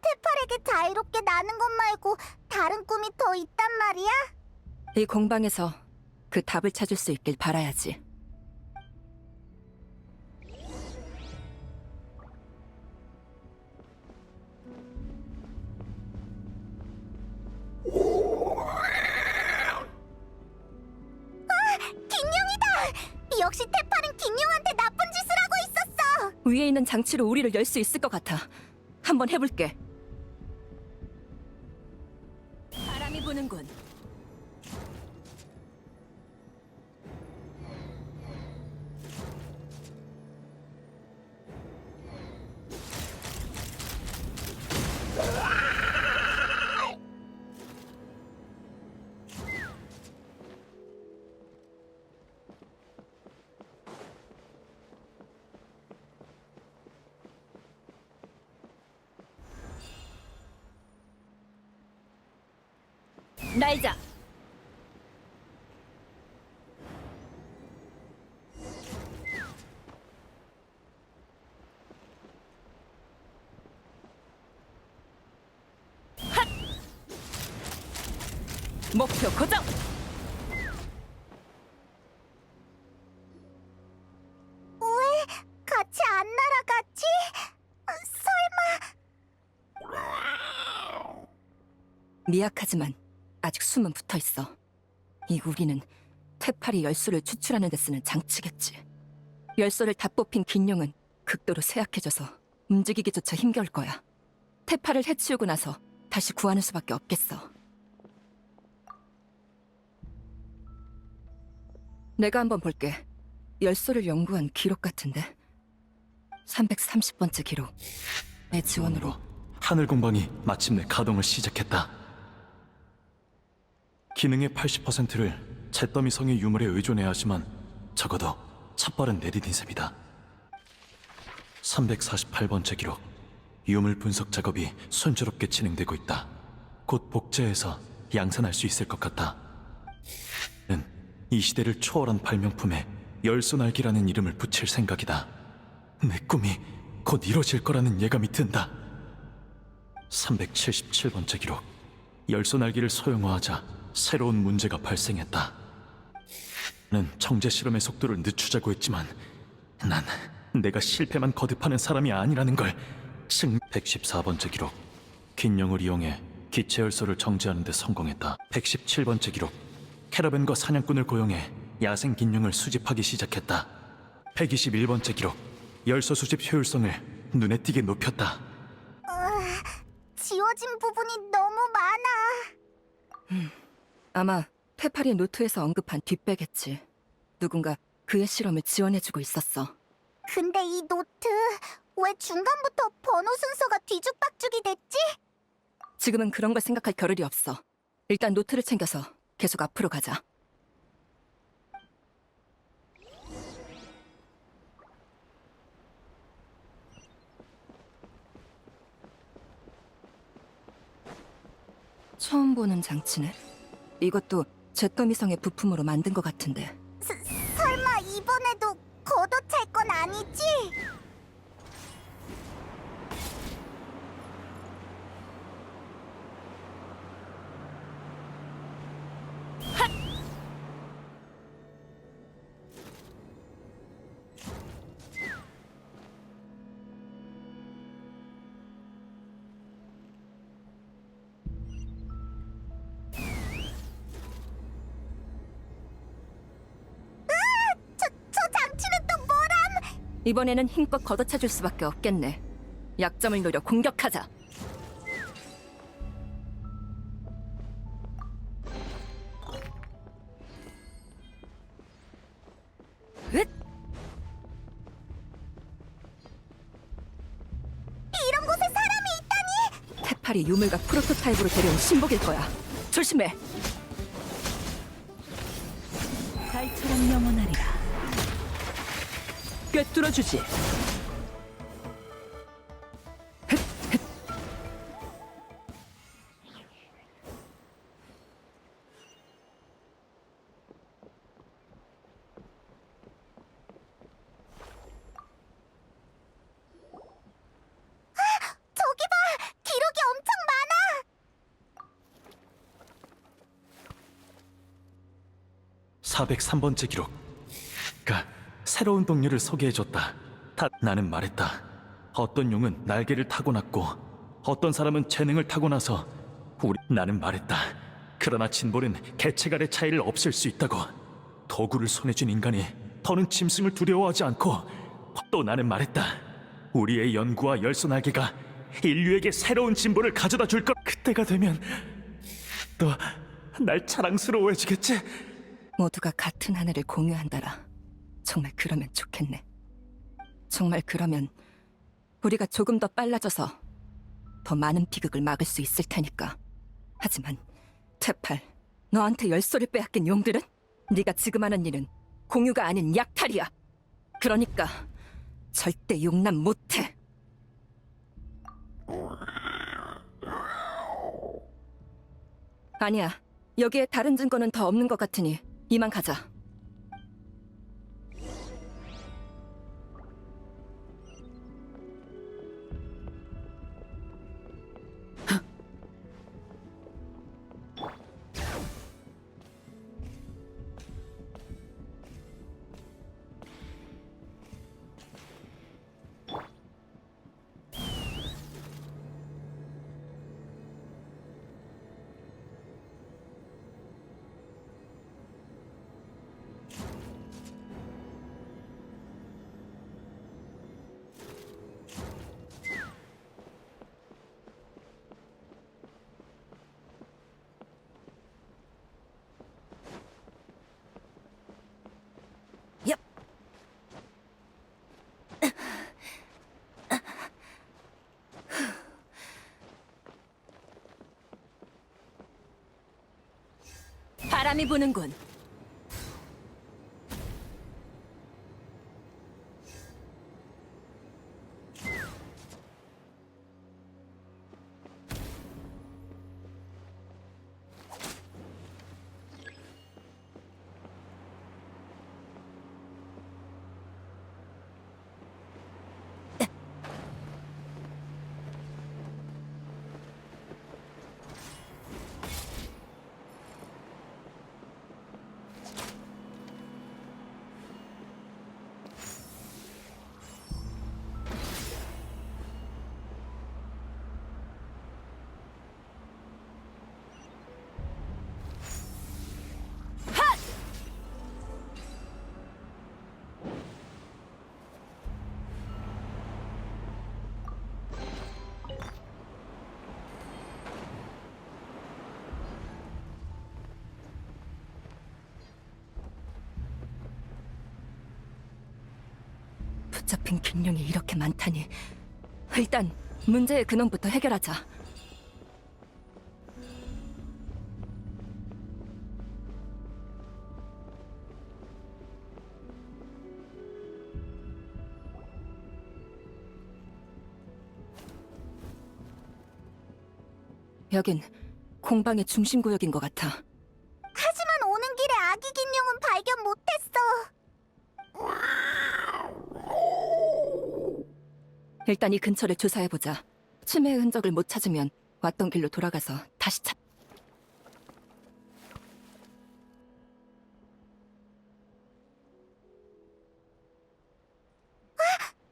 테팔에게 자유롭게 나는 것 말고 다른 꿈이 더 있단 말이야? 이 공방에서 그 답을 찾을 수 있길 바라야지. 긴룡이다! 역시 테팔은 긴룡한테 나쁜 짓을 하고 있었어! 위에 있는 장치로 우리를 열 수 있을 것 같아. 한번 해볼게. 바람이 부는군. 날자. 핫! 목표 고정. 왜 같이 안 날아갔지? 설마... 미약하지만 아직 숨은 붙어 있어. 이 우리는 테팔이 열소를 추출하는 데 쓰는 장치겠지. 열소를 다 뽑힌 긴룡은 극도로 쇠약해져서 움직이기조차 힘겨울 거야. 테팔을 해치우고 나서 다시 구하는 수밖에 없겠어. 내가 한번 볼게. 열소를 연구한 기록 같은데. 330번째 기록. 내 지원으로 하늘 공방이 마침내 가동을 시작했다. 기능의 80%를 잿더미 성의 유물에 의존해야 하지만 적어도 첫발은 내디딘 셈이다. 348번째 기록. 유물 분석 작업이 순조롭게 진행되고 있다. 곧 복제해서 양산할 수 있을 것 같다. 는 이 시대를 초월한 발명품에 열소날기라는 이름을 붙일 생각이다. 내 꿈이 곧 이뤄질 거라는 예감이 든다. 377번째 기록. 열소날기를 소형화하자 새로운 문제가 발생했다. 는 정제 실험의 속도를 늦추자고 했지만 난 내가 실패만 거듭하는 사람이 아니라는 걸 114번째 기록. 긴령을 이용해 기체 열소를 정제하는 데 성공했다. 117번째 기록. 캐러밴과 사냥꾼을 고용해 야생 긴령을 수집하기 시작했다. 121번째 기록. 열소 수집 효율성을 눈에 띄게 높였다. 지워진 부분이 너무 많아. 아마 테팔이 노트에서 언급한 뒷배겠지. 누군가 그의 실험을 지원해주고 있었어. 근데 이 노트 왜 중간부터 번호 순서가 뒤죽박죽이 됐지? 지금은 그런 걸 생각할 겨를이 없어. 일단 노트를 챙겨서 계속 앞으로 가자. 처음 보는 장치네. 이것도 잿더미성의 부품으로 만든 것 같은데. 설마 이번에도 걷어찰 건 아니지? 이번에는 힘껏 걷어차줄 수밖에 없겠네. 약점을 노려 공격하자. 으잇! 이런 곳에 사람이 있다니! 테팔이 유물과 프로토타입으로 데려온 신복일 거야. 조심해. 달처럼 영원하리라. 꿰뚫어주지. 저기 봐! 기록이 엄청 많아! 403번째 기록. 새로운 동료를 소개해줬다. 나는 말했다. 어떤 용은 날개를 타고났고 어떤 사람은 재능을 타고나서 나는 말했다. 그러나 진볼은 개체간의 차이를 없앨 수 있다고. 도구를 손에 쥔 인간이 더는 짐승을 두려워하지 않고, 또 나는 말했다. 우리의 연구와 열소날개가 인류에게 새로운 진보를 가져다 줄 것. 그때가 되면 또 날 자랑스러워해주겠지? 모두가 같은 하늘을 공유한다라. 정말 그러면 좋겠네. 정말 그러면 우리가 조금 더 빨라져서 더 많은 비극을 막을 수 있을 테니까. 하지만 테팔, 너한테 열소를 빼앗긴 용들은 네가 지금 하는 일은 공유가 아닌 약탈이야. 그러니까 절대 용납 못해. 아니야. 여기에 다른 증거는 더 없는 것 같으니 이만 가자. 바람이 부는군. 붙잡힌 균형이 이렇게 많다니. 일단 문제의 근원부터 해결하자. 여긴 공방의 중심 구역인 것 같아. 하지만 오는 길에 아기 긴룡은 발견 못했어. 일단 이 근처를 조사해보자. 치매의 흔적을 못 찾으면 왔던 길로 돌아가서 다시 찾...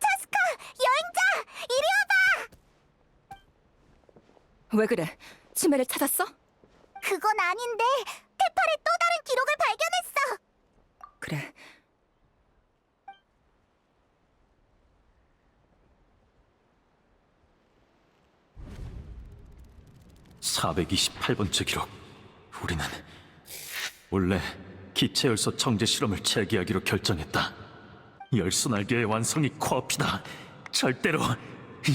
차스카! 여행자! 이리 와봐! 왜 그래? 치매를 찾았어? 그건 아닌데 테팔의 또 다른 기록을 발견했어. 그래. 428번째 기록. 우리는 원래 기체 열소 정제 실험을 재개하기로 결정했다. 열소 날개의 완성이 코앞이다. 절대로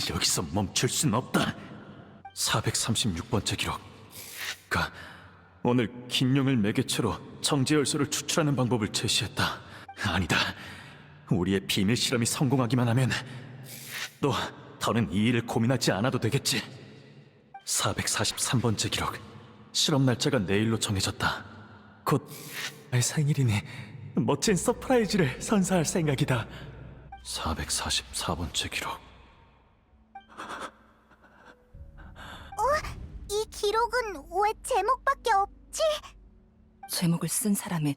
여기서 멈출 순 없다. 436번째 기록. 오늘 긴룡을 매개체로 정제 열소를 추출하는 방법을 제시했다. 아니다. 우리의 비밀 실험이 성공하기만 하면 또 더는 이 일을 고민하지 않아도 되겠지. 443번째 기록. 실험 날짜가 내일로 정해졌다. 곧 내 생일이니 멋진 서프라이즈를 선사할 생각이다. 444번째 기록. 이 기록은 왜 제목밖에 없지? 제목을 쓴 사람이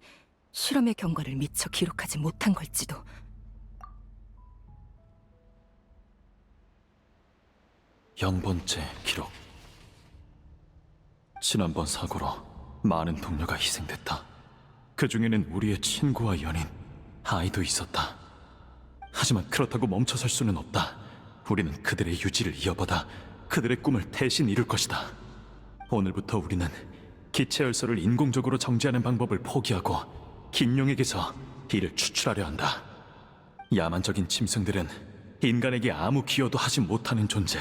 실험의 경과를 미처 기록하지 못한 걸지도. 영번째 기록. 지난번 사고로 많은 동료가 희생됐다. 그 중에는 우리의 친구와 연인, 아이도 있었다. 하지만 그렇다고 멈춰설 수는 없다. 우리는 그들의 유지를 이어받아 그들의 꿈을 대신 이룰 것이다. 오늘부터 우리는 기체 열소를 인공적으로 정지하는 방법을 포기하고 긴룡에게서 이를 추출하려 한다. 야만적인 짐승들은 인간에게 아무 기여도 하지 못하는 존재.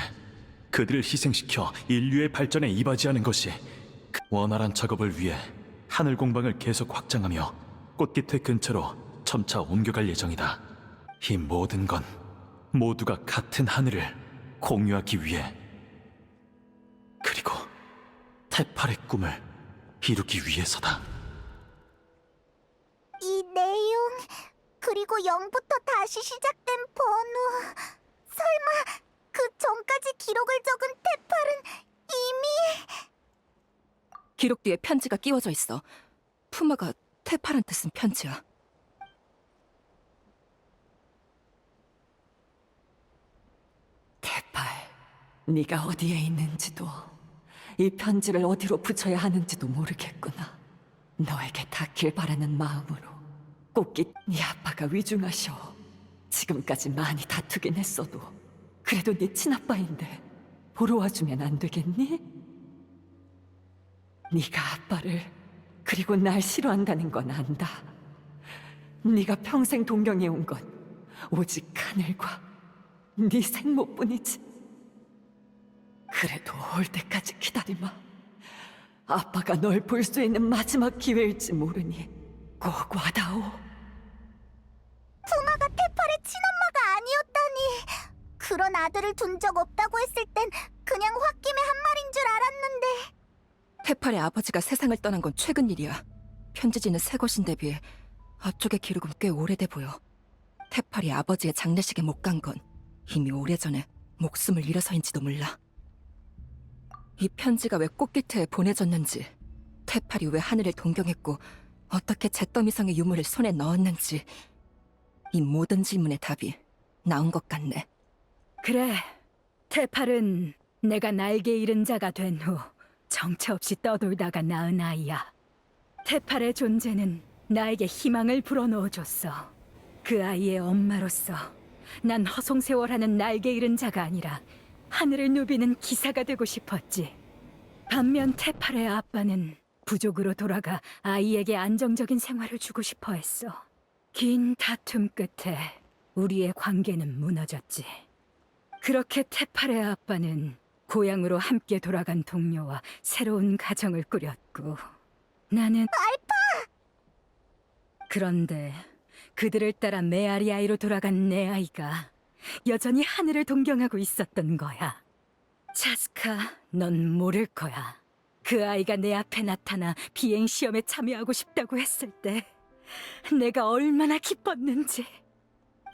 그들을 희생시켜 인류의 발전에 이바지하는 것이 그 원활한 작업을 위해 하늘 공방을 계속 확장하며 꽃깃회 근처로 점차 옮겨갈 예정이다. 이 모든 건 모두가 같은 하늘을 공유하기 위해, 그리고 테팔의 꿈을 이루기 위해서다. 이 내용, 그리고 0부터 다시 시작된 번호. 설마 그 전까지 기록을 적은 테팔은 이미... 기록 뒤에 편지가 끼워져 있어. 푸마가 테팔한테 쓴 편지야. 테팔, 네가 어디에 있는지도 이 편지를 어디로 붙여야 하는지도 모르겠구나. 너에게 닿길 바라는 마음으로 꽃깃 네 아빠가 위중하셔. 지금까지 많이 다투긴 했어도 그래도 네 친아빠인데 보러 와주면 안 되겠니? 네가 아빠를 그리고 날 싫어한다는 건 안다. 네가 평생 동경해온 건 오직 하늘과 네 생모뿐이지. 그래도 올 때까지 기다리마. 아빠가 널 볼 수 있는 마지막 기회일지 모르니 꼭 와다오. 푸마가 테팔의 친엄마가 아니었다니. 그런 아들을 둔 적 없다고 했을 땐 그냥 홧김에 한 말인 줄 알았는데. 테팔의 아버지가 세상을 떠난 건 최근 일이야. 편지지는 새 것인데 비해 앞쪽의 기록은 꽤 오래돼 보여. 테팔이 아버지의 장례식에 못 간 건 이미 오래전에 목숨을 잃어서인지도 몰라. 이 편지가 왜 꽃깃에 보내졌는지, 테팔이 왜 하늘을 동경했고 어떻게 잿더미성의 유물을 손에 넣었는지, 이 모든 질문의 답이 나온 것 같네. 그래, 테팔은 내가 날개 잃은 자가 된 후 정처 없이 떠돌다가 낳은 아이야. 테팔의 존재는 나에게 희망을 불어넣어줬어. 그 아이의 엄마로서 난 허송세월하는 날개 잃은 자가 아니라 하늘을 누비는 기사가 되고 싶었지. 반면 테팔의 아빠는 부족으로 돌아가 아이에게 안정적인 생활을 주고 싶어 했어. 긴 다툼 끝에 우리의 관계는 무너졌지. 그렇게 테팔의 아빠는 고향으로 함께 돌아간 동료와 새로운 가정을 꾸렸고, 나는 그런데 그들을 따라 메아리아이로 돌아간 내 아이가 여전히 하늘을 동경하고 있었던 거야. 차스카, 넌 모를 거야. 그 아이가 내 앞에 나타나 비행 시험에 참여하고 싶다고 했을 때 내가 얼마나 기뻤는지.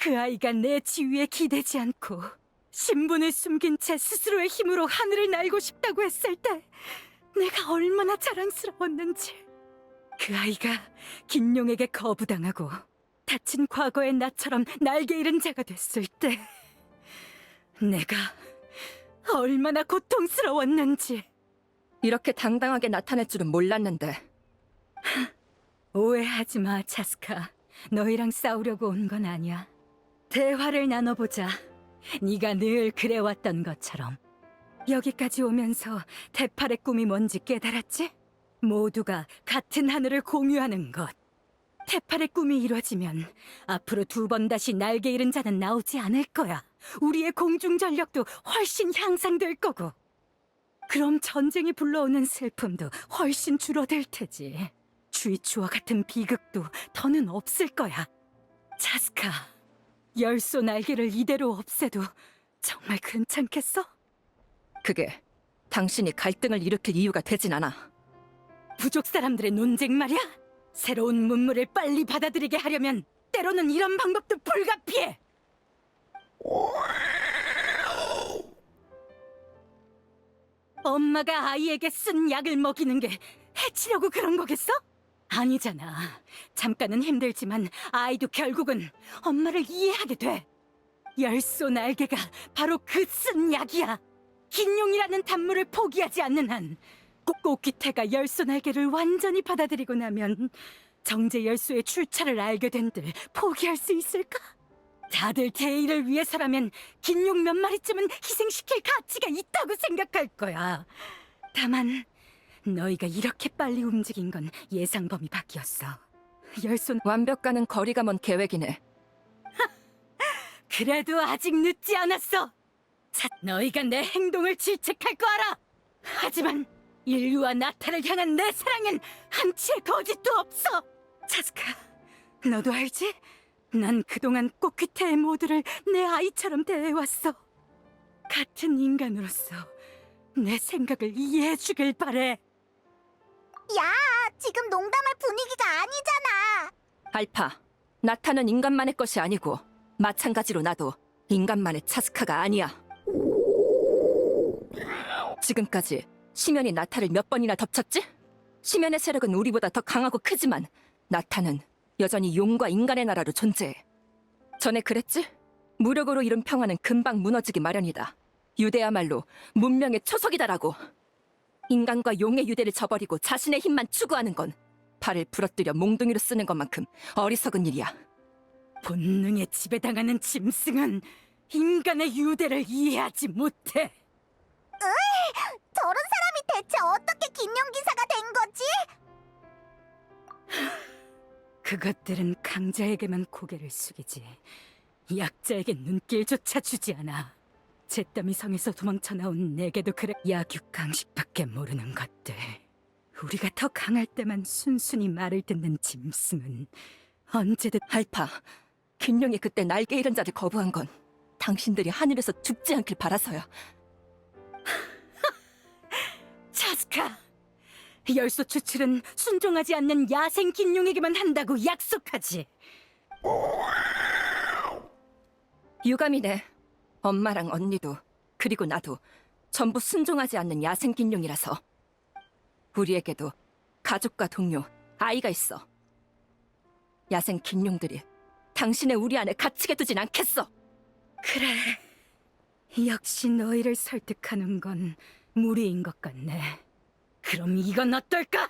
그 아이가 내 지위에 기대지 않고 신분을 숨긴 채 스스로의 힘으로 하늘을 날고 싶다고 했을 때 내가 얼마나 자랑스러웠는지. 그 아이가 긴룡에게 거부당하고 다친 과거의 나처럼 날개 잃은 자가 됐을 때 내가 얼마나 고통스러웠는지. 이렇게 당당하게 나타날 줄은 몰랐는데. 오해하지 마, 차스카. 너희랑 싸우려고 온 건 아니야. 대화를 나눠보자. 네가 늘 그래왔던 것처럼. 여기까지 오면서 대팔의 꿈이 뭔지 깨달았지? 모두가 같은 하늘을 공유하는 것. 대팔의 꿈이 이루어지면 앞으로 2번 다시 날개 잃은 자는 나오지 않을 거야. 우리의 공중 전력도 훨씬 향상될 거고. 그럼 전쟁이 불러오는 슬픔도 훨씬 줄어들 테지. 주이추와 같은 비극도 더는 없을 거야. 차스카, 열소 날개를 이대로 없애도 정말 괜찮겠어? 그게 당신이 갈등을 일으킬 이유가 되진 않아. 부족 사람들의 논쟁 말이야? 새로운 문물을 빨리 받아들이게 하려면 때로는 이런 방법도 불가피해! 엄마가 아이에게 쓴 약을 먹이는 게 해치려고 그런 거겠어? 아니잖아. 잠깐은 힘들지만 아이도 결국은 엄마를 이해하게 돼. 열소 날개가 바로 그 쓴 약이야. 긴용이라는 단물을 포기하지 않는 한 꽃기태가 열소 날개를 완전히 받아들이고 나면 정제 열소의 출처를 알게 된들 포기할 수 있을까? 다들 대의를 위해서라면 긴용 몇 마리쯤은 희생시킬 가치가 있다고 생각할 거야. 다만 너희가 이렇게 빨리 움직인 건 예상 범위 밖이었어. 열소 완벽과는 거리가 먼 계획이네. 그래도 아직 늦지 않았어. 자, 너희가 내 행동을 질책할 거 알아. 하지만 인류와 나타를 향한 내 사랑엔 한치의 거짓도 없어. 차스카, 너도 알지? 난 그동안 꽃기태의 모두를 내 아이처럼 대해왔어. 같은 인간으로서 내 생각을 이해해주길 바래. 야, 지금 농담할 분위기가 아니잖아. 알파, 나타는 인간만의 것이 아니고 마찬가지로 나도 인간만의 차스카가 아니야. 지금까지 심연이 나타를 몇 번이나 덮쳤지? 심연의 세력은 우리보다 더 강하고 크지만 나타는 여전히 용과 인간의 나라로 존재해. 전에 그랬지? 무력으로 이룬 평화는 금방 무너지기 마련이다. 유대야말로 문명의 초석이다라고. 인간과 용의 유대를 저버리고 자신의 힘만 추구하는 건 팔을 부러뜨려 몽둥이로 쓰는 것만큼 어리석은 일이야. 본능에 지배당하는 짐승은 인간의 유대를 이해하지 못해. 저런 사람이 대체 어떻게 긴용 기사가 된 거지? 그것들은 강자에게만 고개를 숙이지 약자에게 눈길조차 주지 않아. 잿더미 성에서 도망쳐 나온 내게도 그래. 약육강식밖에 모르는 것들. 우리가 더 강할 때만 순순히 말을 듣는 짐승은 언제든. 알파, 긴룡이 그때 날개 잃은 자를 거부한 건 당신들이 하늘에서 죽지 않길 바라서야. 차스카, 열소 추출은 순종하지 않는 야생 긴룡에게만 한다고 약속하지. 유감이네. 엄마랑 언니도 그리고 나도 전부 순종하지 않는 야생 긴룡이라서. 우리에게도 가족과 동료, 아이가 있어. 야생 긴룡들이 당신의 우리 안에 갇히게 두진 않겠어. 그래, 역시 너희를 설득하는 건 무리인 것 같네. 그럼 이건 어떨까?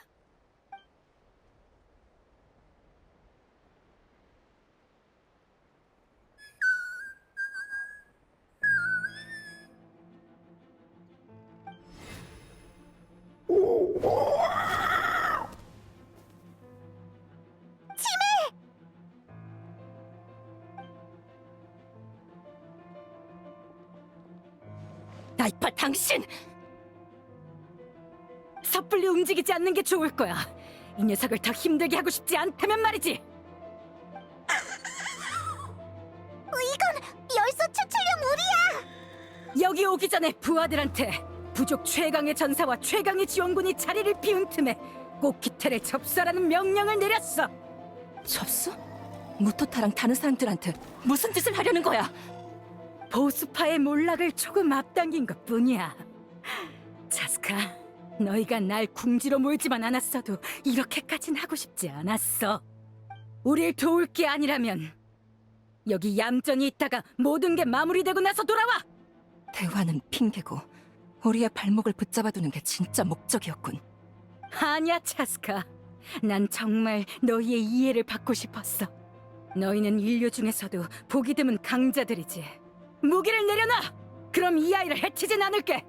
알파, 당신! 섣불리 움직이지 않는 게 좋을 거야. 이 녀석을 더 힘들게 하고 싶지 않다면 말이지. 이건 열소 추출용 우리야. 여기 오기 전에 부하들한테 부족 최강의 전사와 최강의 지원군이 자리를 비운 틈에 꽃기태를 접수하라는 명령을 내렸어. 접수? 무토타랑 다른 사람들한테 무슨 짓을 하려는 거야? 보수파의 몰락을 조금 앞당긴 것뿐이야. 차스카, 너희가 날 궁지로 몰지만 않았어도 이렇게까진 하고 싶지 않았어. 우릴 도울 게 아니라면 여기 얌전히 있다가 모든 게 마무리되고 나서 돌아와! 대화는 핑계고 우리의 발목을 붙잡아두는 게 진짜 목적이었군. 아니야, 차스카. 난 정말 너희의 이해를 받고 싶었어. 너희는 인류 중에서도 보기 드문 강자들이지. 무기를 내려놔! 그럼 이 아이를 해치진 않을게!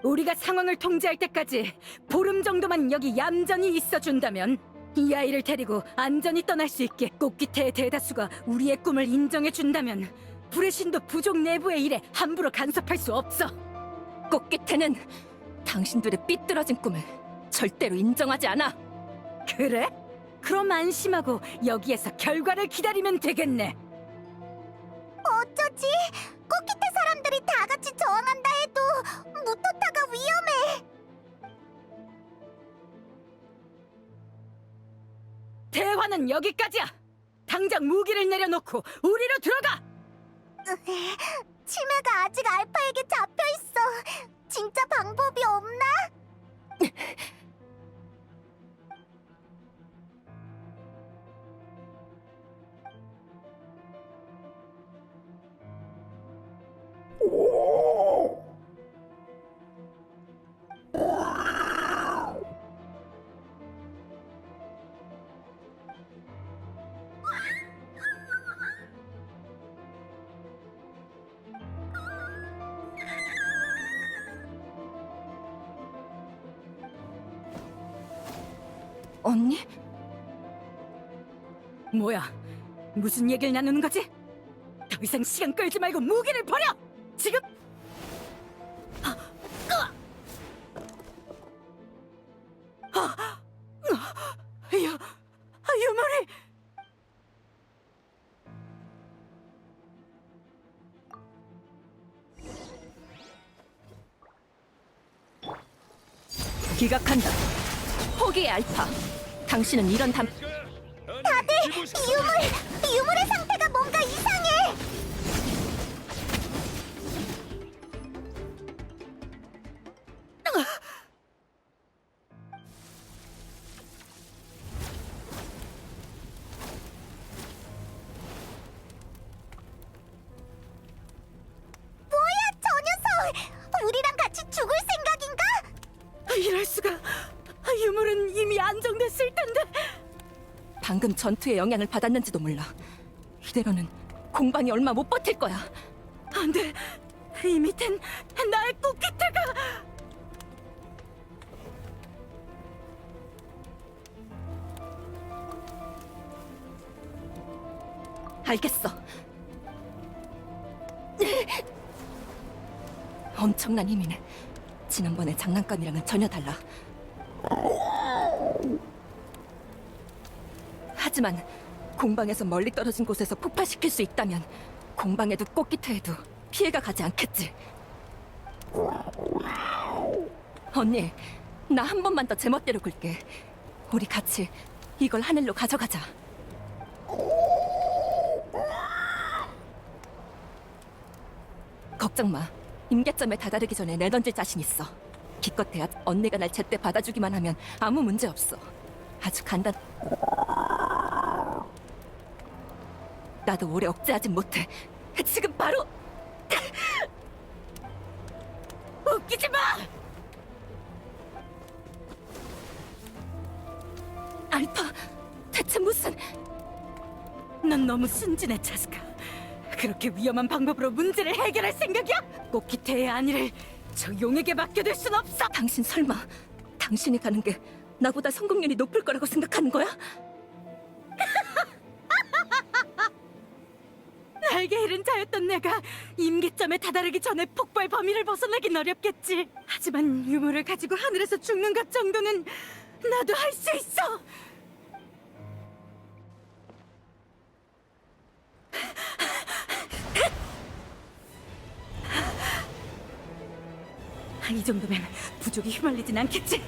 우리가 상황을 통제할 때까지 보름 정도만 여기 얌전히 있어준다면 이 아이를 데리고 안전히 떠날 수 있게 꽃기태의 대다수가 우리의 꿈을 인정해준다면 불의 신도 부족 내부의 일에 함부로 간섭할 수 없어. 꽃기태는 당신들의 삐뚤어진 꿈을 절대로 인정하지 않아. 그래? 그럼 안심하고 여기에서 결과를 기다리면 되겠네. 어쩌지? 꽃기태 사람들이 다 같이 저항한다 해도 무토타가 위험해. 대화는 여기까지야. 당장 무기를 내려놓고 우리로 들어가. 치매가 아직 알파에게 잡혀 있어. 진짜 방법이 없나? 언니? 뭐야? 무슨 얘기를 나누는 거지? 더 이상 시간 끌지 말고 무기를 버려! 지금! 유물이! 기각한다. 포기해, 알파. 당신은 이런 유물의 상태가 뭔가 이상해. 뭐야, 저 녀석! 우리랑 같이 죽을 생각인가? 이럴 수가! 유물은 이미 안정됐을 텐데! 방금 전투의 영향을 받았는지도 몰라. 이대로는 공방이 얼마 못 버틸 거야. 안 돼! 이 밑엔 나의 꽃기태가! 알겠어. 엄청난 힘이네. 지난번의 장난감이랑은 전혀 달라. 하지만 공방에서 멀리 떨어진 곳에서 폭발시킬 수 있다면 공방에도 꽃기태에도 피해가 가지 않겠지. 언니, 나 한 번만 더 제멋대로 굴게. 우리 같이 이걸 하늘로 가져가자. 걱정 마. 임계점에 다다르기 전에 내던질 자신 있어. 기껏해야 언니가 날 제때 받아주기만 하면 아무 문제 없어. 아주 간단. 나도 오래 억제하진 못해. 지금 바로. 웃기지 마! 알파, 대체 무슨... 넌 너무 순진해, 차스카. 그렇게 위험한 방법으로 문제를 해결할 생각이야? 꽃기태의 안위를 저 용에게 맡겨둘 순 없어! 당신 설마 당신이 가는 게 나보다 성공률이 높을 거라고 생각하는 거야? 날개 잃은 자였던 내가 임계점에 다다르기 전에 폭발 범위를 벗어나긴 어렵겠지. 하지만 유물을 가지고 하늘에서 죽는 것 정도는 나도 할 수 있어. 이 정도면 부족이 휘말리진 않겠지.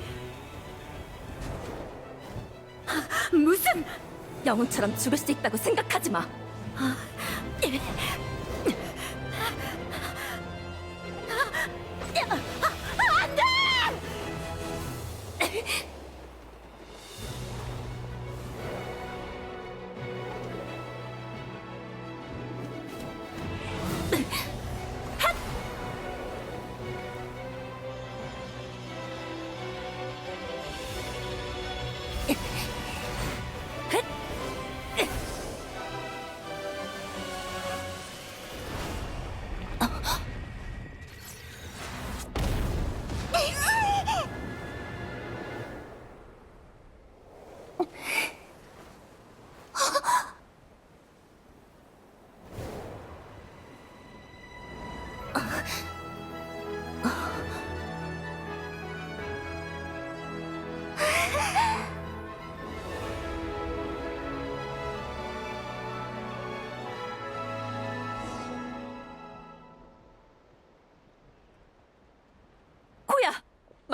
무슨... 영웅처럼 죽을 수 있다고 생각하지 마. 안 돼!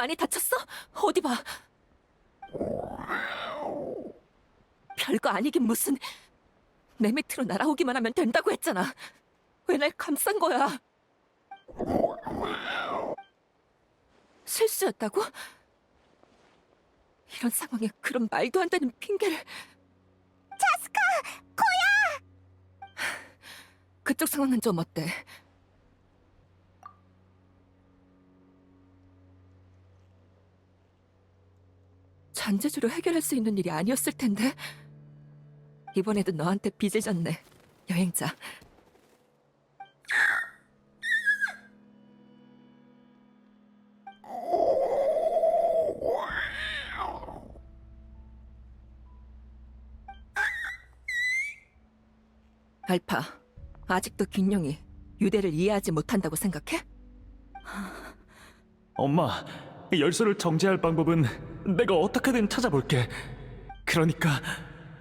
많이 다쳤어? 어디 봐. 별거 아니긴 무슨. 내 밑으로 날아오기만 하면 된다고 했잖아. 왜 날 감싼 거야? 실수였다고? 이런 상황에 그런 말도 안 되는 핑계를. 차스카! 코야! 그쪽 상황은 좀 어때? 잔재주로 해결할 수 있는 일이 아니었을 텐데. 이번에도 너한테 빚을 졌네, 여행자. 알파, 아직도 긴용이 유대를 이해하지 못한다고 생각해? 엄마, 열쇠를 정지할 방법은 내가 어떻게든 찾아볼게. 그러니까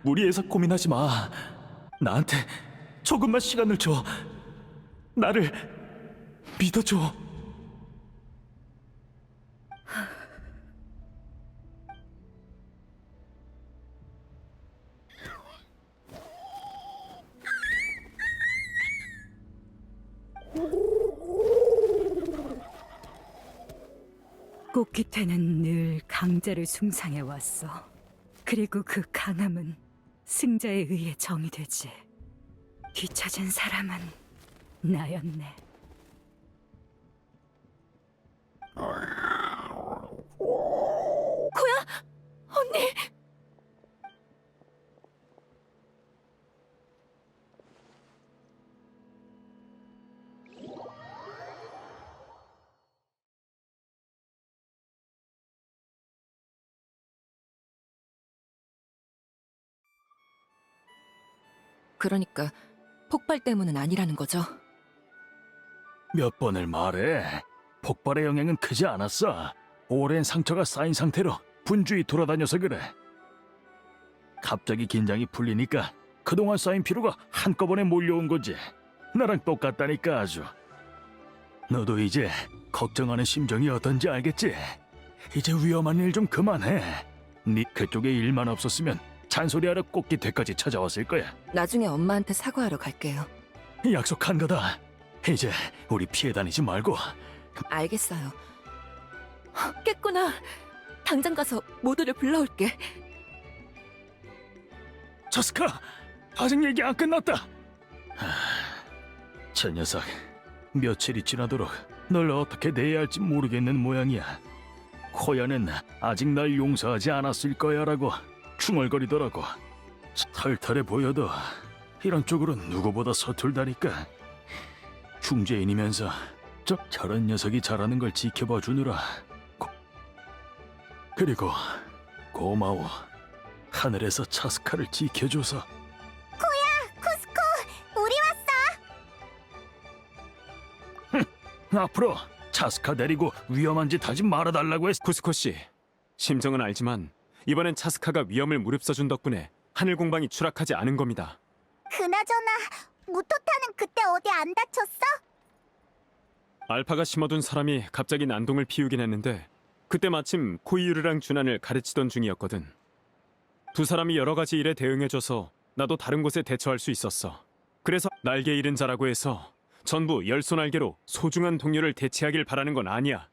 무리해서 고민하지 마. 나한테 조금만 시간을 줘. 나를 믿어줘. 꽃기태는 늘 강자를 숭상해왔어. 그리고 그 강함은 승자에 의해 정의되지. 뒤처진 사람은 나였네. 코야, 언니. 그러니까 폭발 때문은 아니라는 거죠. 몇 번을 말해. 폭발의 영향은 크지 않았어. 오랜 상처가 쌓인 상태로 분주히 돌아다녀서 그래. 갑자기 긴장이 풀리니까 그동안 쌓인 피로가 한꺼번에 몰려온 거지. 나랑 똑같다니까 아주. 너도 이제 걱정하는 심정이 어떤지 알겠지? 이제 위험한 일 좀 그만해. 네 그쪽에 일만 없었으면 잔소리하러 꽃기태까지 찾아왔을 거야. 나중에 엄마한테 사과하러 갈게요. 약속한 거다. 이제 우리 피해 다니지 말고. 알겠어요. 깼구나. 당장 가서 모두를 불러올게. 차스카, 아직 얘기 안 끝났다. 저 녀석 며칠이 지나도록 널 어떻게 대해야 할지 모르겠는 모양이야. 코야는 아직 날 용서하지 않았을 거야라고 중얼거리더라고. 털털해 보여도 이런 쪽으로 누구보다 서툴다니까. 중재인이면서 저런 녀석이 잘하는 걸 지켜봐 주느라 그리고 고마워. 하늘에서 차스카를 지켜줘서. 쿠스코! 우리 왔어! 앞으로 차스카 데리고 위험한 짓 하지 말아달라고 했어. 쿠스코 씨, 심정은 알지만 이번엔 차스카가 위험을 무릅써준 덕분에 하늘 공방이 추락하지 않은 겁니다. 그나저나 무토타는 그때 어디 안 다쳤어? 알파가 심어둔 사람이 갑자기 난동을 피우긴 했는데 그때 마침 코이유르랑 준환을 가르치던 중이었거든. 두 사람이 여러 가지 일에 대응해줘서 나도 다른 곳에 대처할 수 있었어. 그래서 날개 잃은 자라고 해서 전부 열소날개로 소중한 동료를 대체하길 바라는 건 아니야.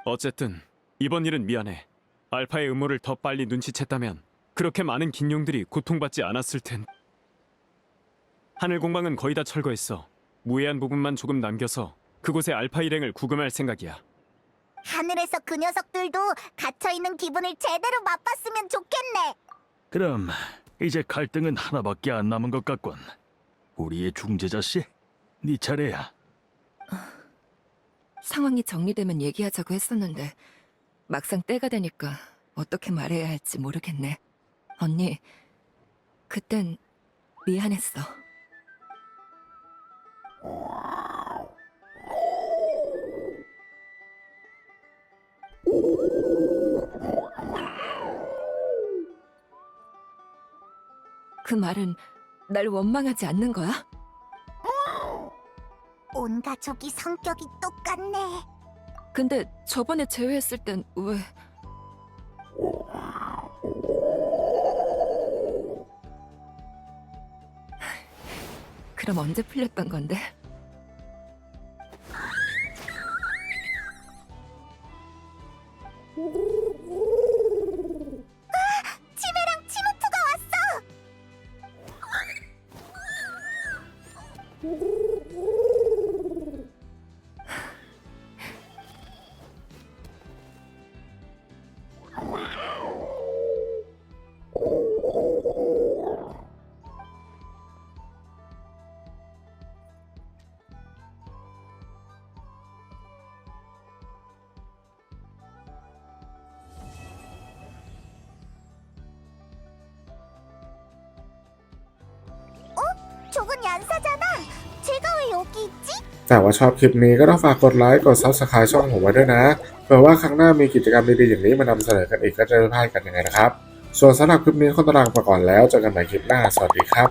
어쨌든 이번 일은 미안해. 알파의 음모를 더 빨리 눈치챘다면 그렇게 많은 긴용들이 고통받지 않았을 텐. 하늘 공방은 거의 다 철거했어. 무해한 부분만 조금 남겨서 그곳에 알파 일행을 구금할 생각이야. 하늘에서 그 녀석들도 갇혀있는 기분을 제대로 맛봤으면 좋겠네. 그럼 이제 갈등은 하나밖에 안 남은 것 같군. 우리의 중재자 씨, 네 차례야. 상황이 정리되면 얘기하자고 했었는데 막상 때가 되니까 어떻게 말해야 할지 모르겠네. 언니, 그땐 미안했어. 그 말은 날 원망하지 않는 거야? 온 가족이 성격이 똑같네. 근데 저번에 제외했을 땐 왜... 그럼 언제 풀렸던 건데? 치매랑 치모프가 왔어. 저건 얀사잖아. 제가 왜 여기 있지? แต่ว่าชอบคลิปนี้ก็ต้องฝากกดไลค์กด Subscribe ช่องผมไว้ด้วยนะเผื่อว่าครั้งหน้ามีกิจกรรมดีๆอย่างนี้มานำเสนอกันอีกก็จะไม่พลาดกันยังไงนะครับส่วนสำหรับคลิปนี้คนตารางไปก่อนแล้วเจอกันใหม่คลิปหน้าสวัสดีครับ